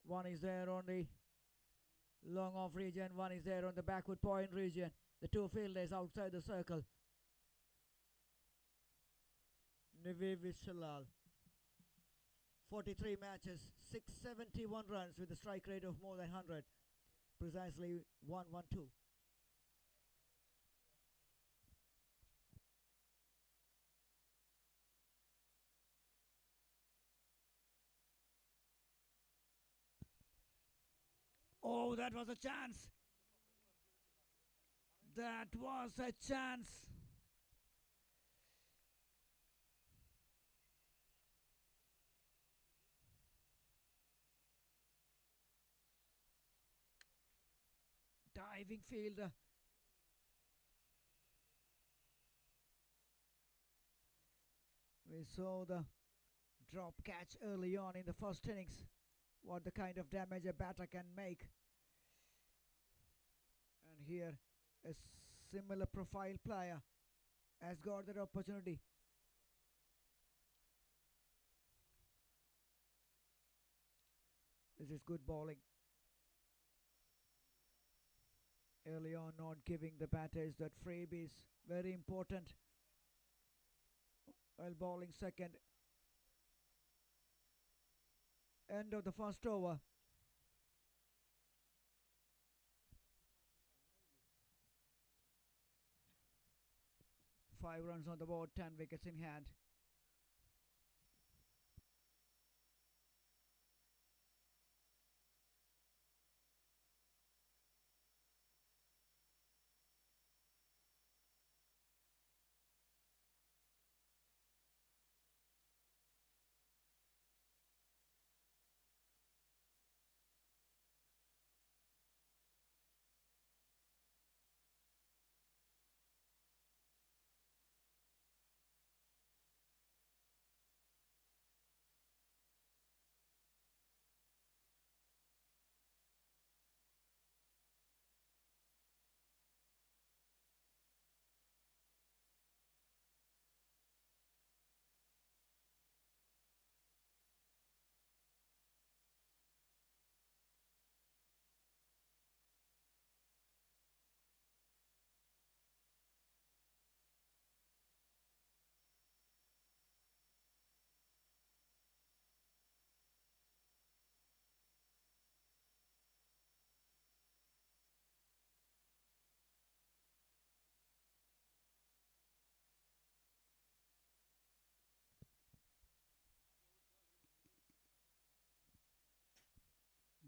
One is there on the long off region. One is there on the backward point region. The two fielders outside the circle. Nivi Vishalal. 43 matches, 671 runs with a strike rate of more than 100. Precisely 112. Oh, that was a chance. That was a chance. Diving fielder. We saw the drop catch early on in the first innings. What the kind of damage a batter can make. And here a similar profile player has got that opportunity. This is good bowling. Early on, not giving the batters that freebies, very important. While bowling second. End of the first over. 5 runs on the board, 10 wickets in hand.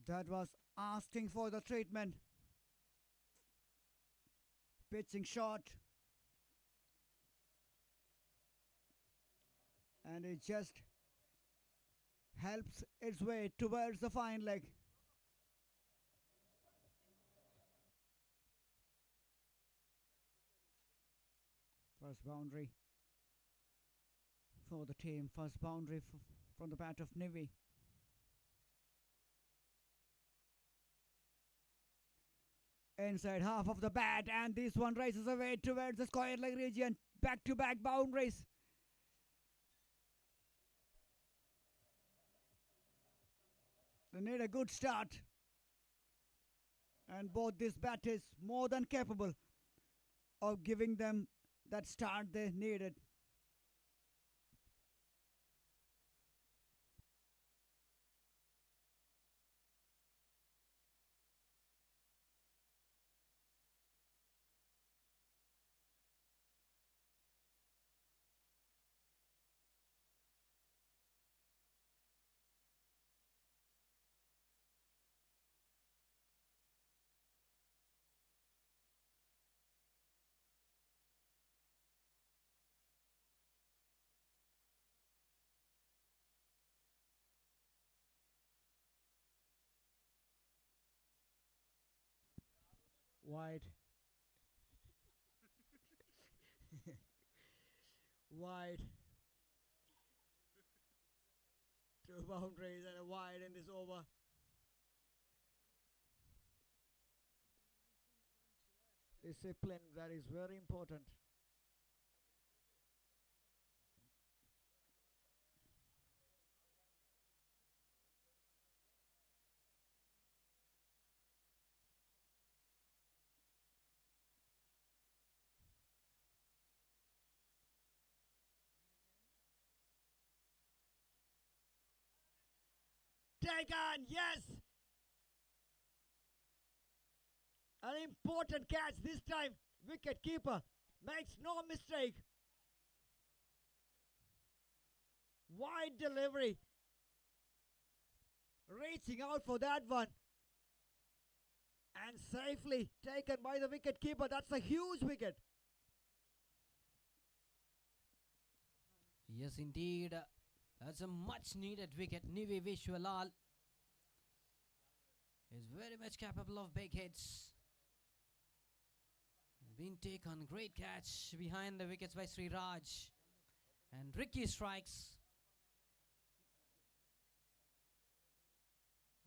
That was asking for the treatment. Pitching short. And it just helps its way towards the fine leg. First boundary for the team. First boundary from the bat of Nivi. Inside half of the bat, and this one races away towards the square leg region. Back-to-back boundaries. They need a good start. And both this bat is more than capable of giving them that start they needed. Wide. Wide. Two boundaries and a wide in this over. Discipline, that is very important. Taken, yes! An important catch this time. Wicket keeper makes no mistake. Wide delivery. Reaching out for that one. And safely taken by the wicket keeper. That's a huge wicket. Yes, indeed. That's a much needed wicket. Nivi Vishwalal is very much capable of big hits. Been taken, great catch behind the wickets by Sri Raj. And Ricky strikes.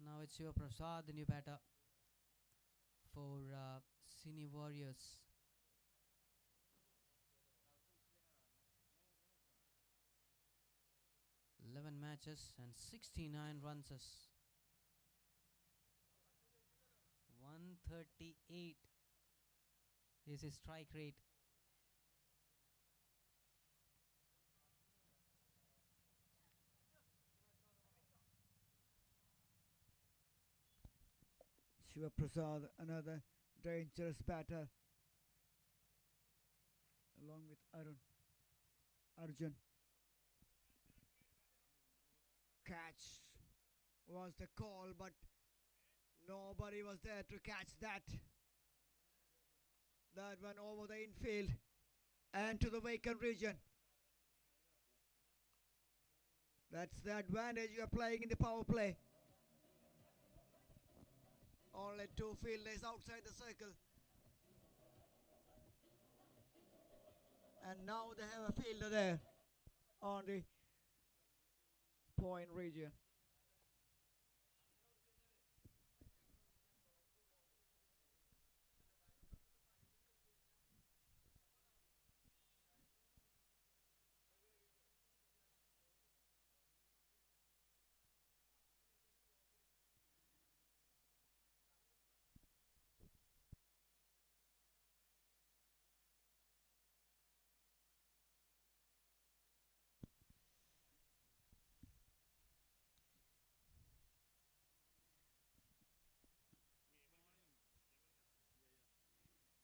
Now it's Shiva Prasad, the new batter for Senior Warriors. 11 matches and 69 runs. 138 is his strike rate. Shiva Prasad, another dangerous batter, along with Arjun. Catch was the call, but nobody was there to catch that. That went over the infield and to the vacant region. That's the advantage you are playing in the power play. Only two fielders outside the circle. And now they have a fielder there on the point region.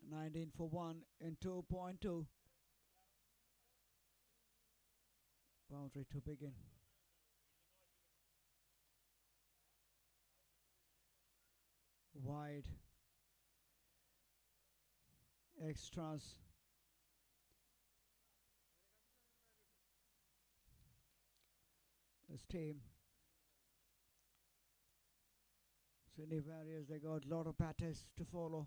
Nineteen for 1 in 2.2. Boundary to begin. wide extras. This team, Sydney Warriors, they got a lot of batters to follow.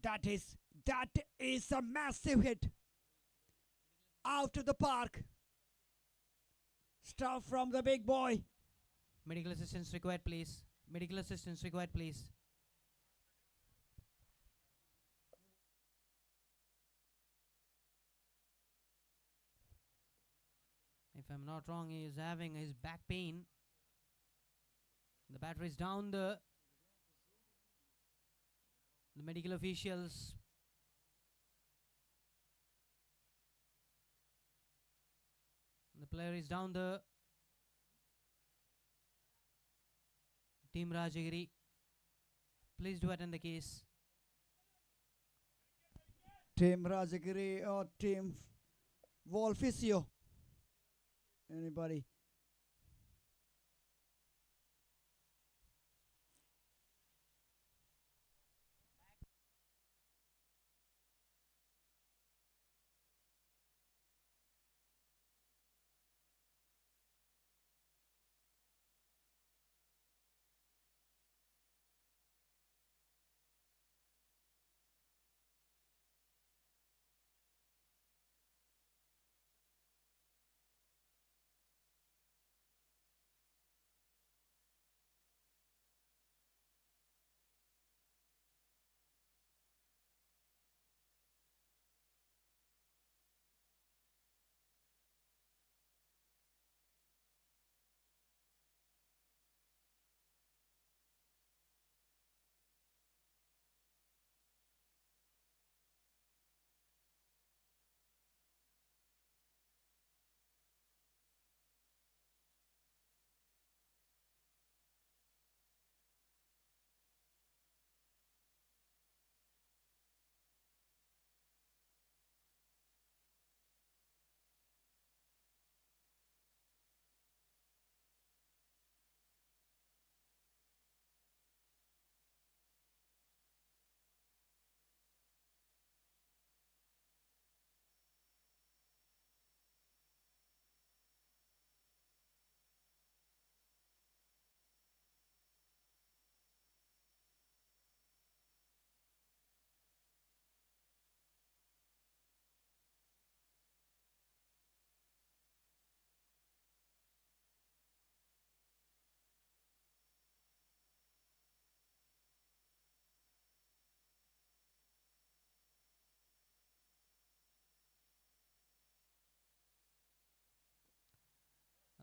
That is a massive hit out of the park. Stuff from the big boy. Medical assistance required, please. Medical assistance required, please. If I'm not wrong, he is having his back pain. The batter is down the medical officials. The player is down the Team Rajagiri. Please do attend the case. Team Rajagiri or Team Wolfisio? Anybody?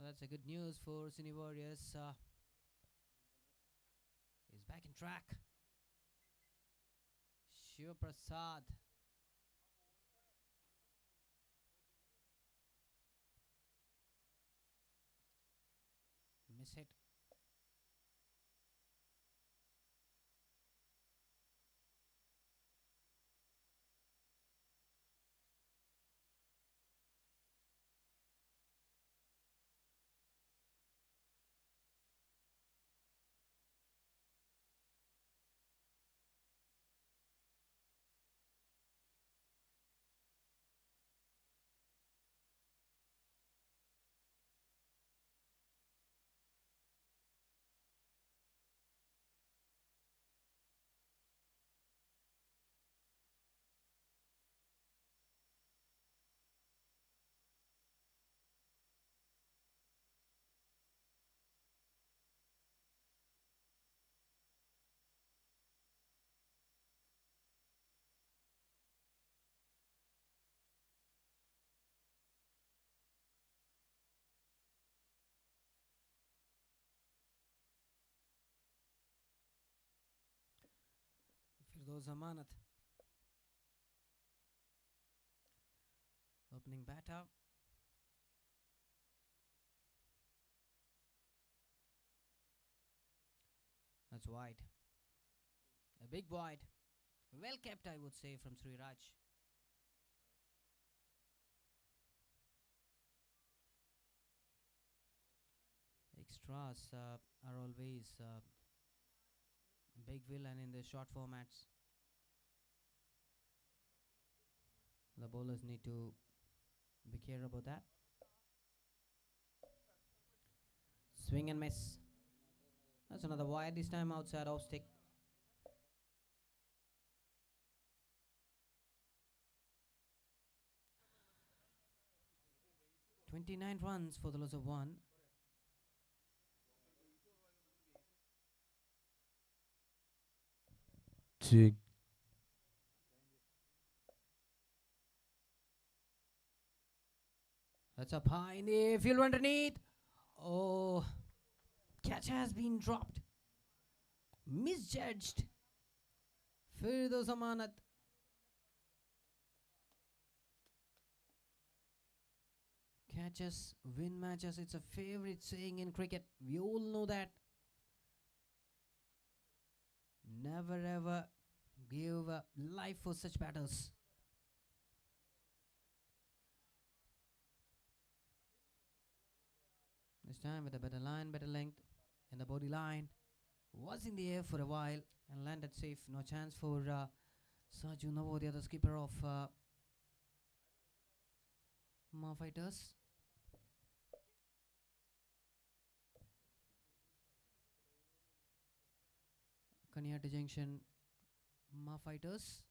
That's a good news for Sydney Warriors. He's back in track. Shiv Prasad. Miss hit. Firdaus Amanat. Opening batter. That's wide. A big wide. Well kept, I would say, from Sri Raj. He Extras are always a big villain in the short formats. The bowlers need to be careful about that. Swing and miss. That's another wide, this time outside off stick. 29 runs for the loss of 1. Tick. That's up high in the field underneath. Oh, catch has been dropped. Misjudged. Firdaus Amanat. Catches win matches. It's a favorite saying in cricket. We all know that. Never ever give life for such battles. This time with a better line, better length, and the body line was in the air for a while and landed safe. No chance for Saju Navodia, the skipper of Ma Fighters. Kaniati Junction, Ma Fighters.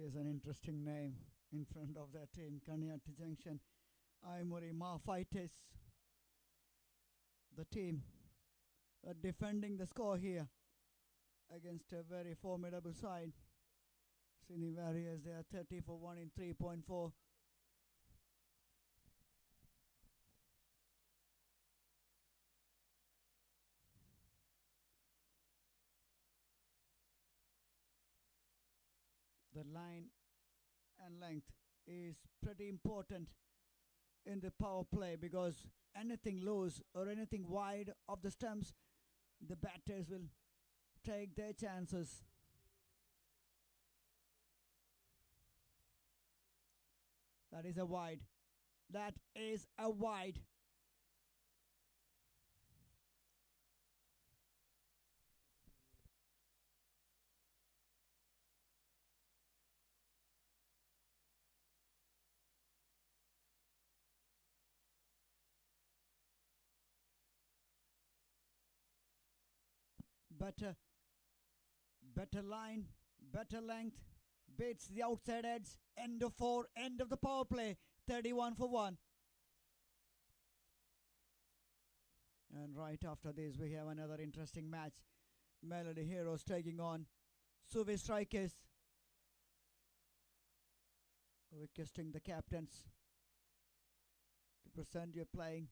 Is an interesting name in front of that team, Kaniati Junction. Aimuri Ma Fighters. The team defending the score here against a very formidable side. Sini Warriors, they are 30 for 1 in 3.4. The line and length is pretty important in the power play, because anything loose or anything wide of the stumps, the batters will take their chances. That is a wide. That is a wide. Better line, better length, beats the outside edge. End of 4, end of the power play. 31 for 1. And right after this, we have another interesting match. Melody Heroes taking on Suvi Strikers. Requesting the captains to present your playing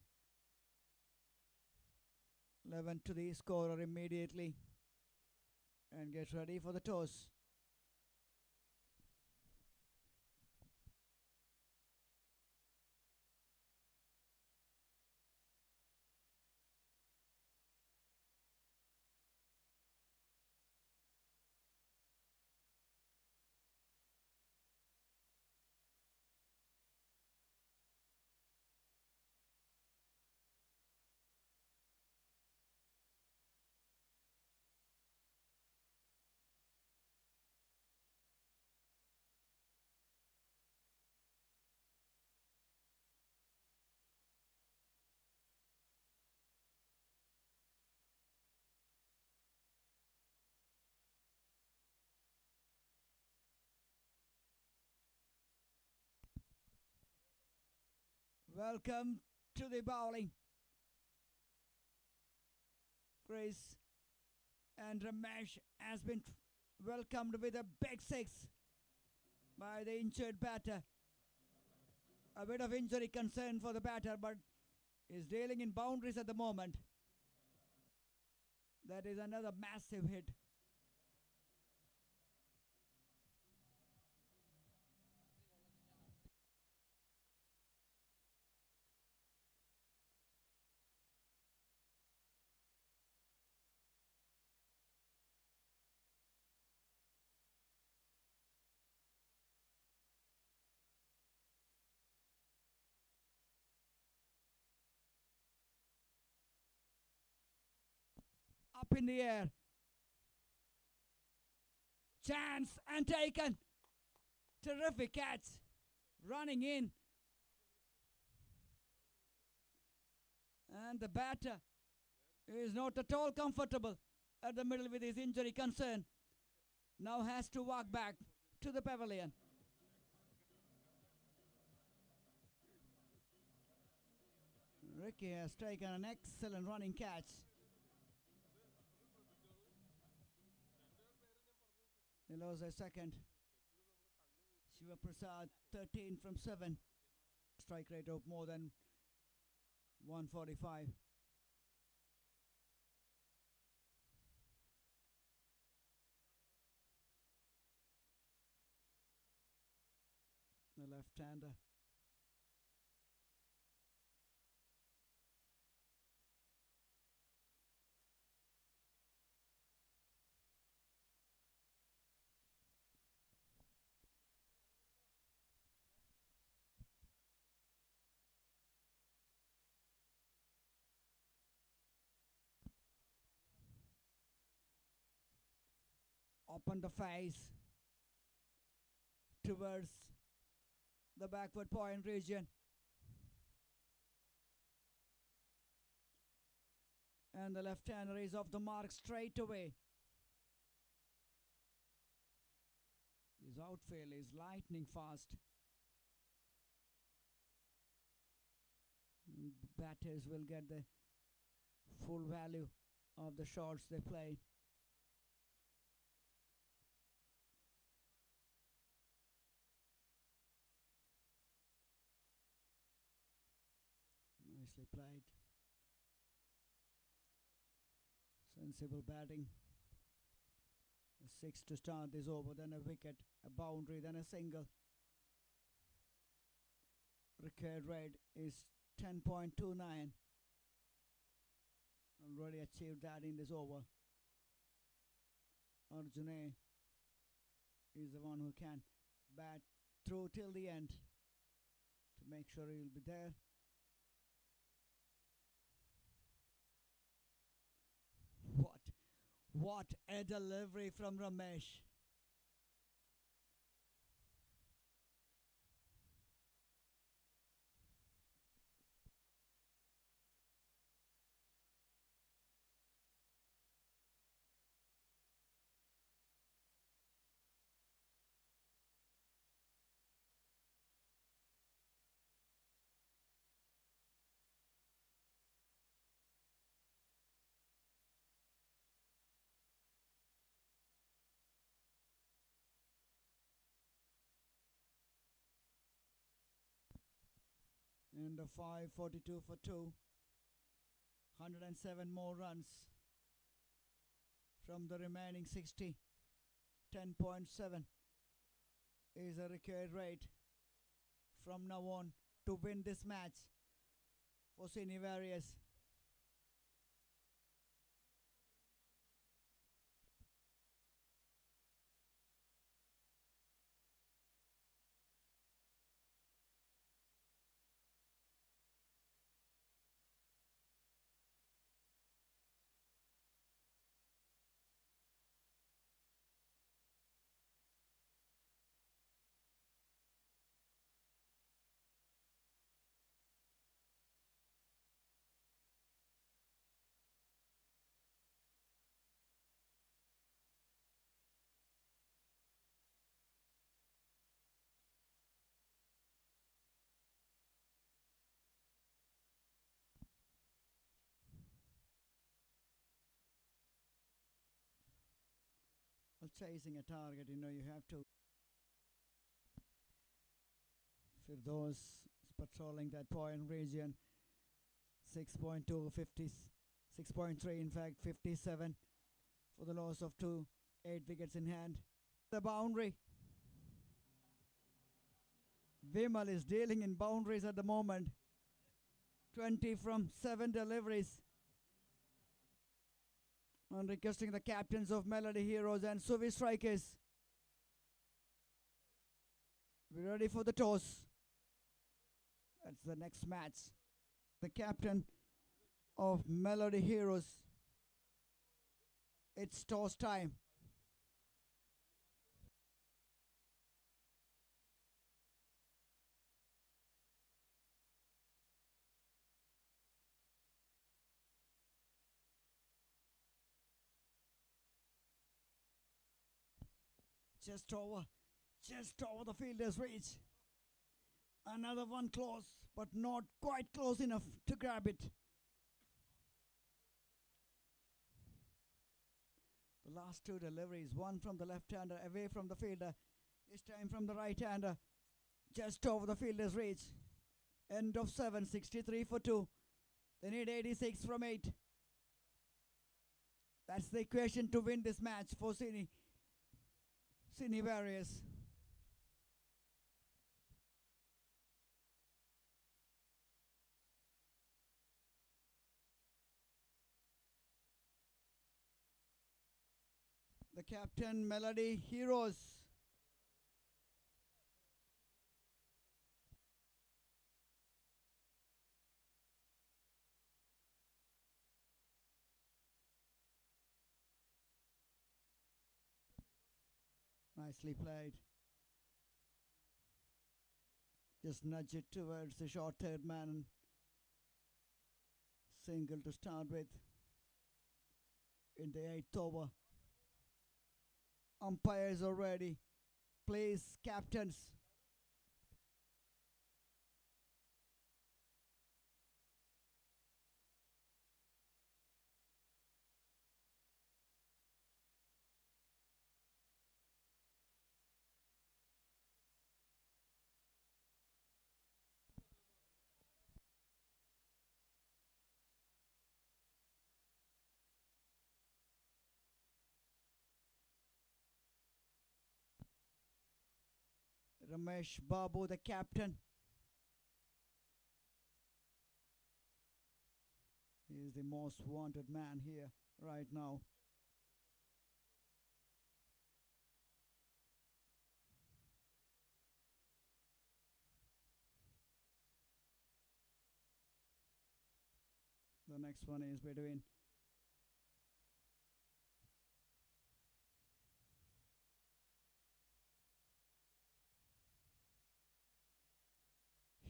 11 to the scorer immediately and get ready for the toss. Welcome to the bowling. Chris and Ramesh has been welcomed with a big 6 by the injured batter. A bit of injury concern for the batter, but is dealing in boundaries at the moment. That is another massive hit. up in the air. Chance and taken. Terrific catch. Running in. And the batter is not at all comfortable at the middle with his injury concern. Now has to walk back to the pavilion. Ricky has taken an excellent running catch. He lost a second. Shiva Prasad 13 from 7. Strike rate of more than 145. The left-hander. Open the face towards the backward point region. And the left-hander is off the mark straight away. His outfield is lightning fast. Batters will get the full value of the shots they play. Nicely played. Sensible batting. A 6 to start this over, then a wicket, a boundary, then a single. Record rate is 10.29. Already achieved that in this over. Arjune is the one who can bat through till the end to make sure he'll be there. What a delivery from Ramesh. And the 542 for 2. 107 more runs from the remaining 60. 10.7 is a record rate from now on to win this match for Sini Warriors. Well, chasing a target, you have to. For those patrolling that point region, 6.2, 50, 6.3, in fact, 57 for the loss of 2, 8 wickets in hand. The boundary. Vimal is dealing in boundaries at the moment. 20 from 7 deliveries. And requesting the captains of Melody Heroes and Suvi Strikers. We're ready for the toss. That's the next match. The captain of Melody Heroes It's toss time. Just over. Just over the fielder's reach. Another one close, but not quite close enough to grab it. The last two deliveries, one from the left-hander away from the fielder, this time from the right-hander, just over the fielder's reach. End of 7, 63 for 2. They need 86 from 8. That's the equation to win this match for Sydney Warriors. The captain, Melody Heroes. Nicely played. Just nudge it towards the short third man. Single to start with in the 8th over. Umpires are ready. Please, captains. Ramesh Babu, the captain. He is the most wanted man here right now. The next one is between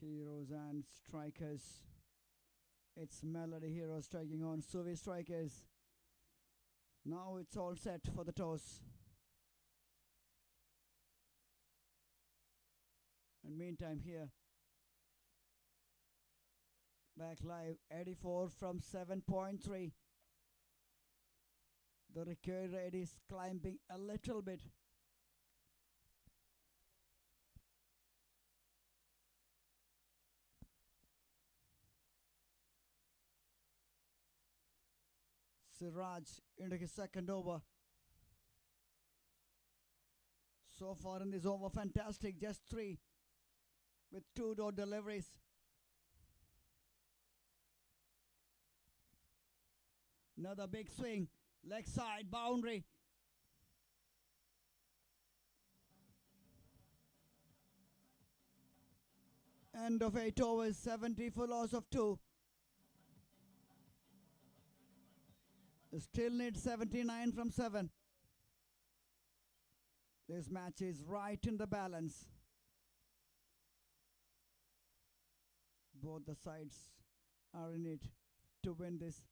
Heroes and Strikers. It's Melody Heroes striking on Suvi Strikers. Now it's all set for the toss. And meantime here, back live 84 from 7.3. The required rate is climbing a little bit. Siraj into his second over. So far in this over, fantastic. Just 3 with 2 door deliveries. Another big swing. Leg side boundary. End of 8 overs, 70 for loss of 2. Still need 79 from 7. This match is right in the balance. Both the sides are in it to win this.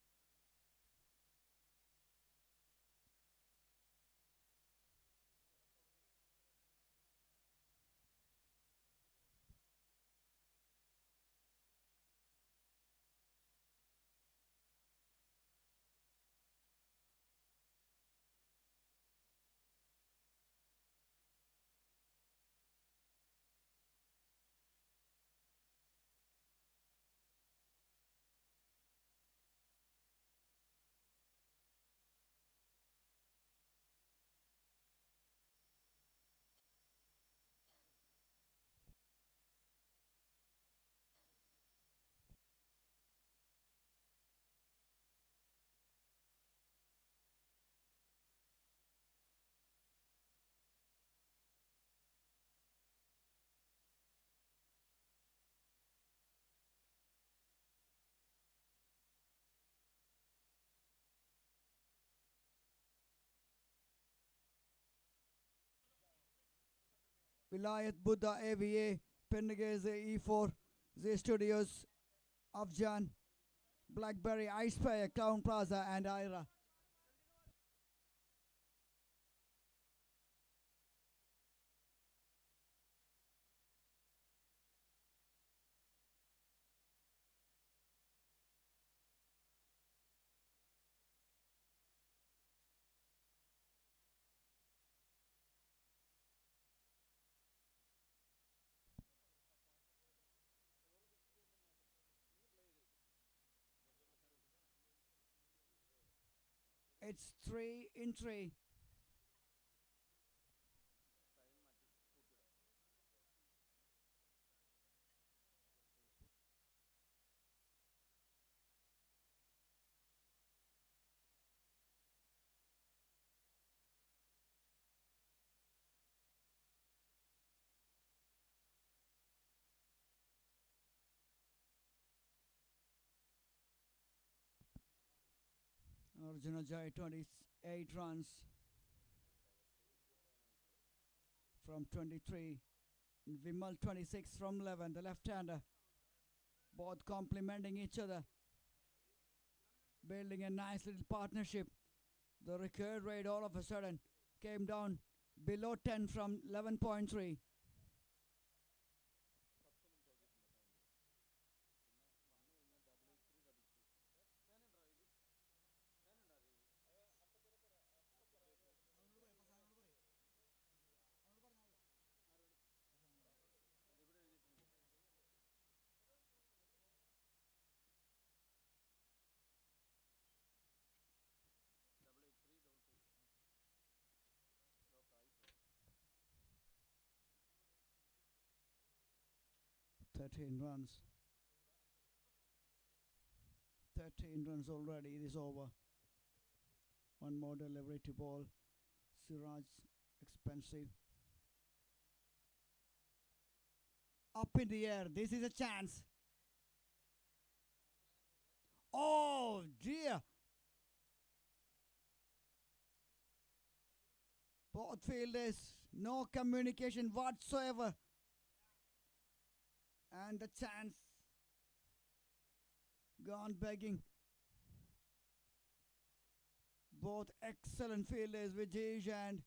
Vilayat Buddha AVA, Penegase E4, Z Studios, Afjan, Blackberry Ice Fire, Clown Plaza, and Ira. It's 3 in 3. Arjuna Jai 28 runs from 23. Vimal 26 from 11, the left-hander. Both complementing each other, building a nice little partnership. The record rate all of a sudden came down below 10 from 11.3. Thirteen runs. 13 runs already. It is over. One more delivery to ball. Siraj expensive. Up in the air. This is a chance. Oh dear. Both fielders, no communication whatsoever. And the chance gone begging. Both excellent fielders, Vijay and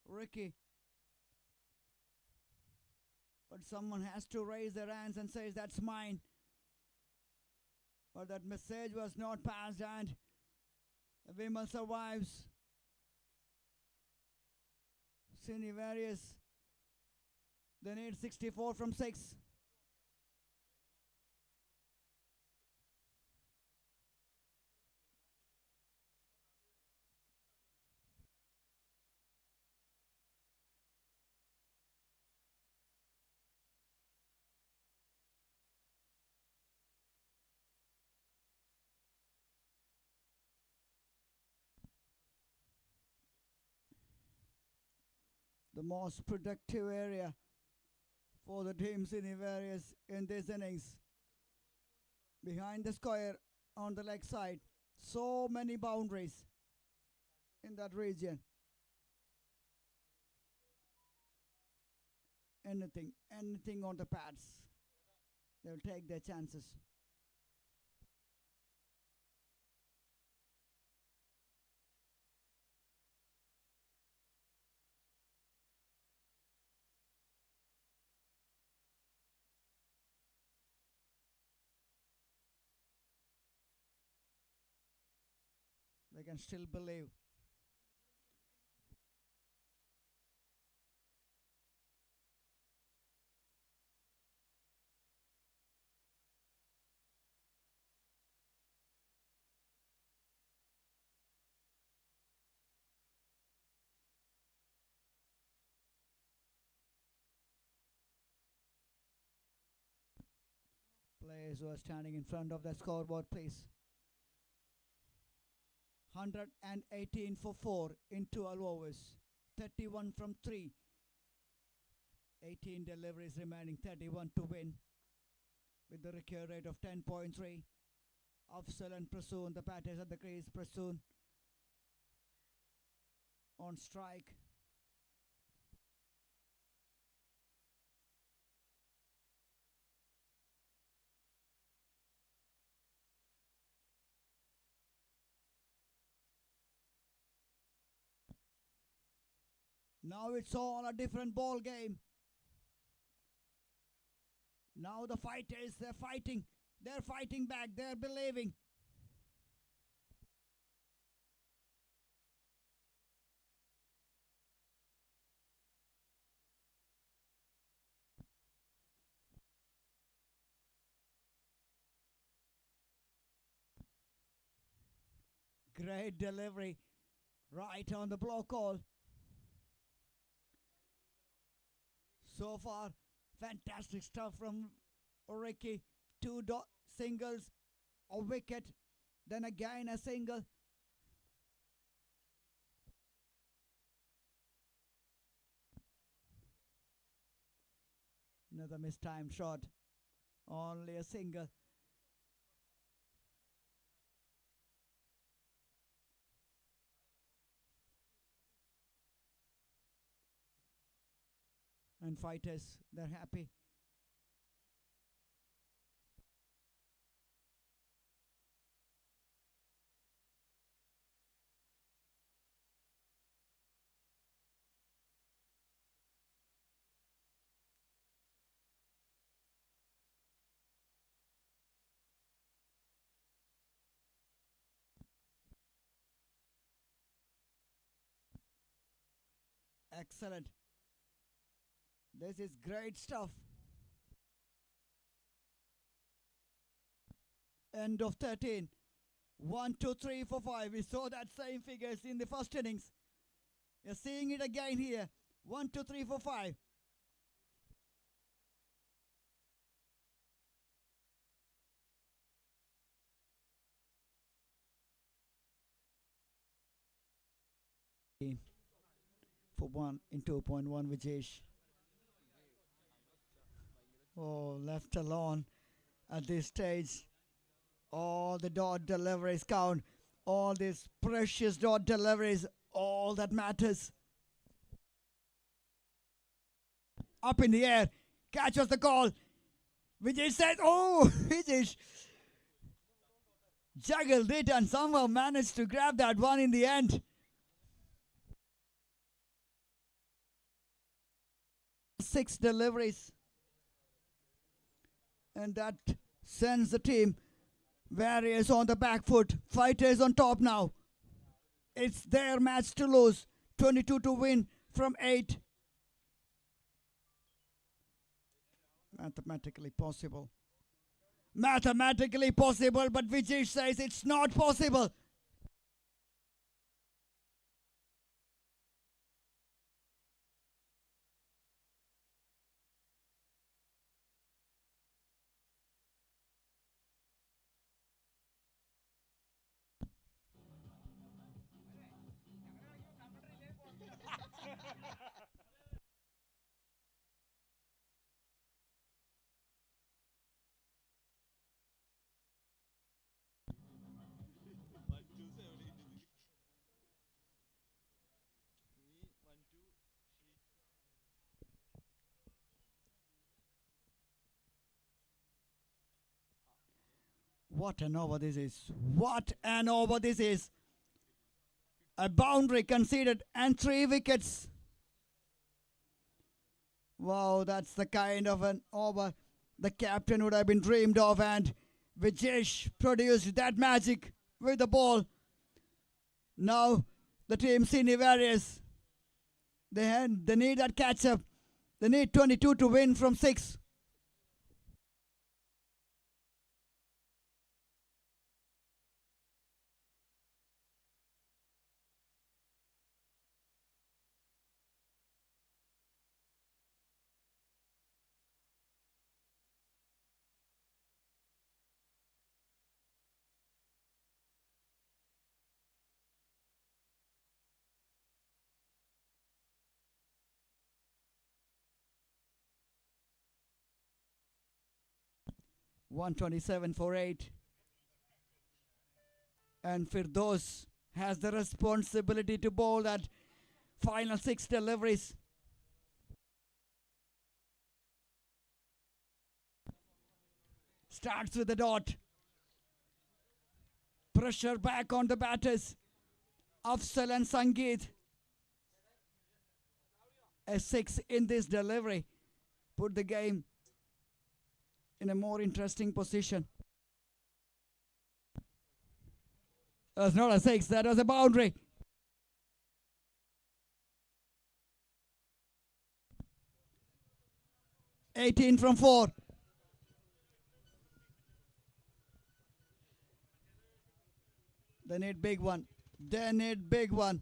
Ricky. But someone has to raise their hands and say, that's mine. But that message was not passed and Vimal survives. Cine Various. They need 64 from 6. The most productive area for the teams in various in this innings. Behind the square on the leg side. So many boundaries in that region. Anything on the pads. They'll take their chances. They can still believe. Players who are standing in front of the scoreboard, please. 118 for 4 in 12 overs. 31 from 3. 18 deliveries remaining, 31 to win. With the record rate of 10.3. Afzal and Prasoon, the batters at the crease. Prasoon on strike. Now it's all a different ball game. Now the fighters, they're fighting. They're fighting back. They're believing. Great delivery. Right on the block call. So far, fantastic stuff from Ricky. Two singles, a wicket, then again a single. Another mistimed shot. Only a single. And fighters, they're happy. Excellent. This is great stuff. End of 13. 1, 2, 3, 4, 5. We saw that same figures in the first innings. You're seeing it again here. 1, 2, 3, 4, 5. For 1 in 2.1 Vijesh. Oh, left alone at this stage. All the dot deliveries count. All these precious dot deliveries. All that matters. Up in the air. Catches the call. Vijay says, oh, Vijay juggled it and somehow managed to grab that one in the end. 6 deliveries. And that sends the team. Warriors on the back foot. Fighters on top now. It's their match to lose. 22 to win from 8. Mathematically possible. Mathematically possible, but Vijay says it's not possible. What an over this is. What an over this is. A boundary conceded and 3 wickets. Wow, that's the kind of an over the captain would have been dreamed of, and Vijesh produced that magic with the ball. Now the team senior warriors, they need that catch up. They need 22 to win from 6. $127 for 8. And Firdos has the responsibility to bowl that final 6 deliveries. Starts with the dot. Pressure back on the batters. Afzal and Sangeet. a 6 in this delivery. Put the game in a more interesting position. That was not a 6, that was a boundary. "18 from 4. They need big one. They need big one.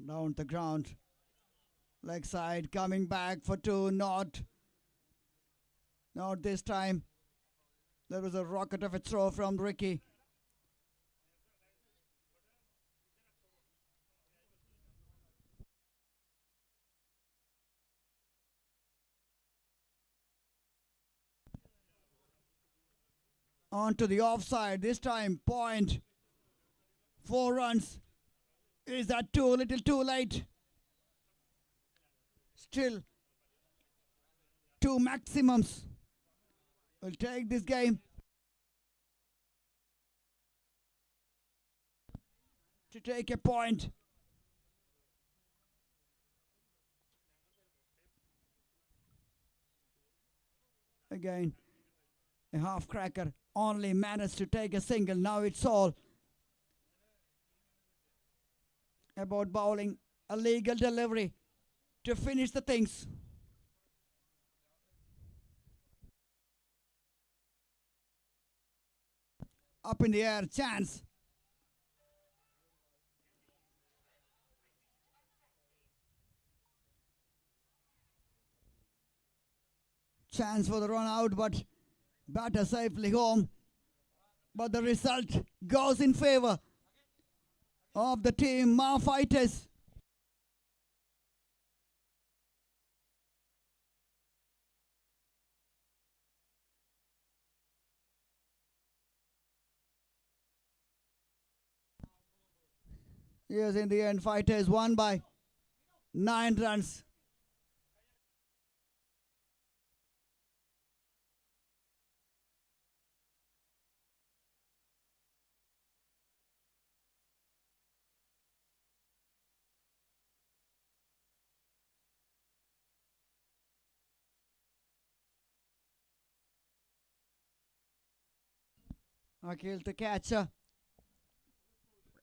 Down the ground. Leg side coming back for 2. Not this time. There was a rocket of a throw from Ricky. On to the offside. This time, point. 4 runs. Is that too little too late? Still, 2 maximums will take this game. To take a point. Again, a half cracker only managed to take a single. Now it's all about bowling a legal delivery to finish the things. Up in the air, chance. Chance for the run out, but batter safely home. But the result goes in favor of the team Ma Fighters. Yes, in the end, Fighters won by 9 runs. Akil the catcher.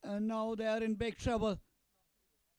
And now they are in big trouble.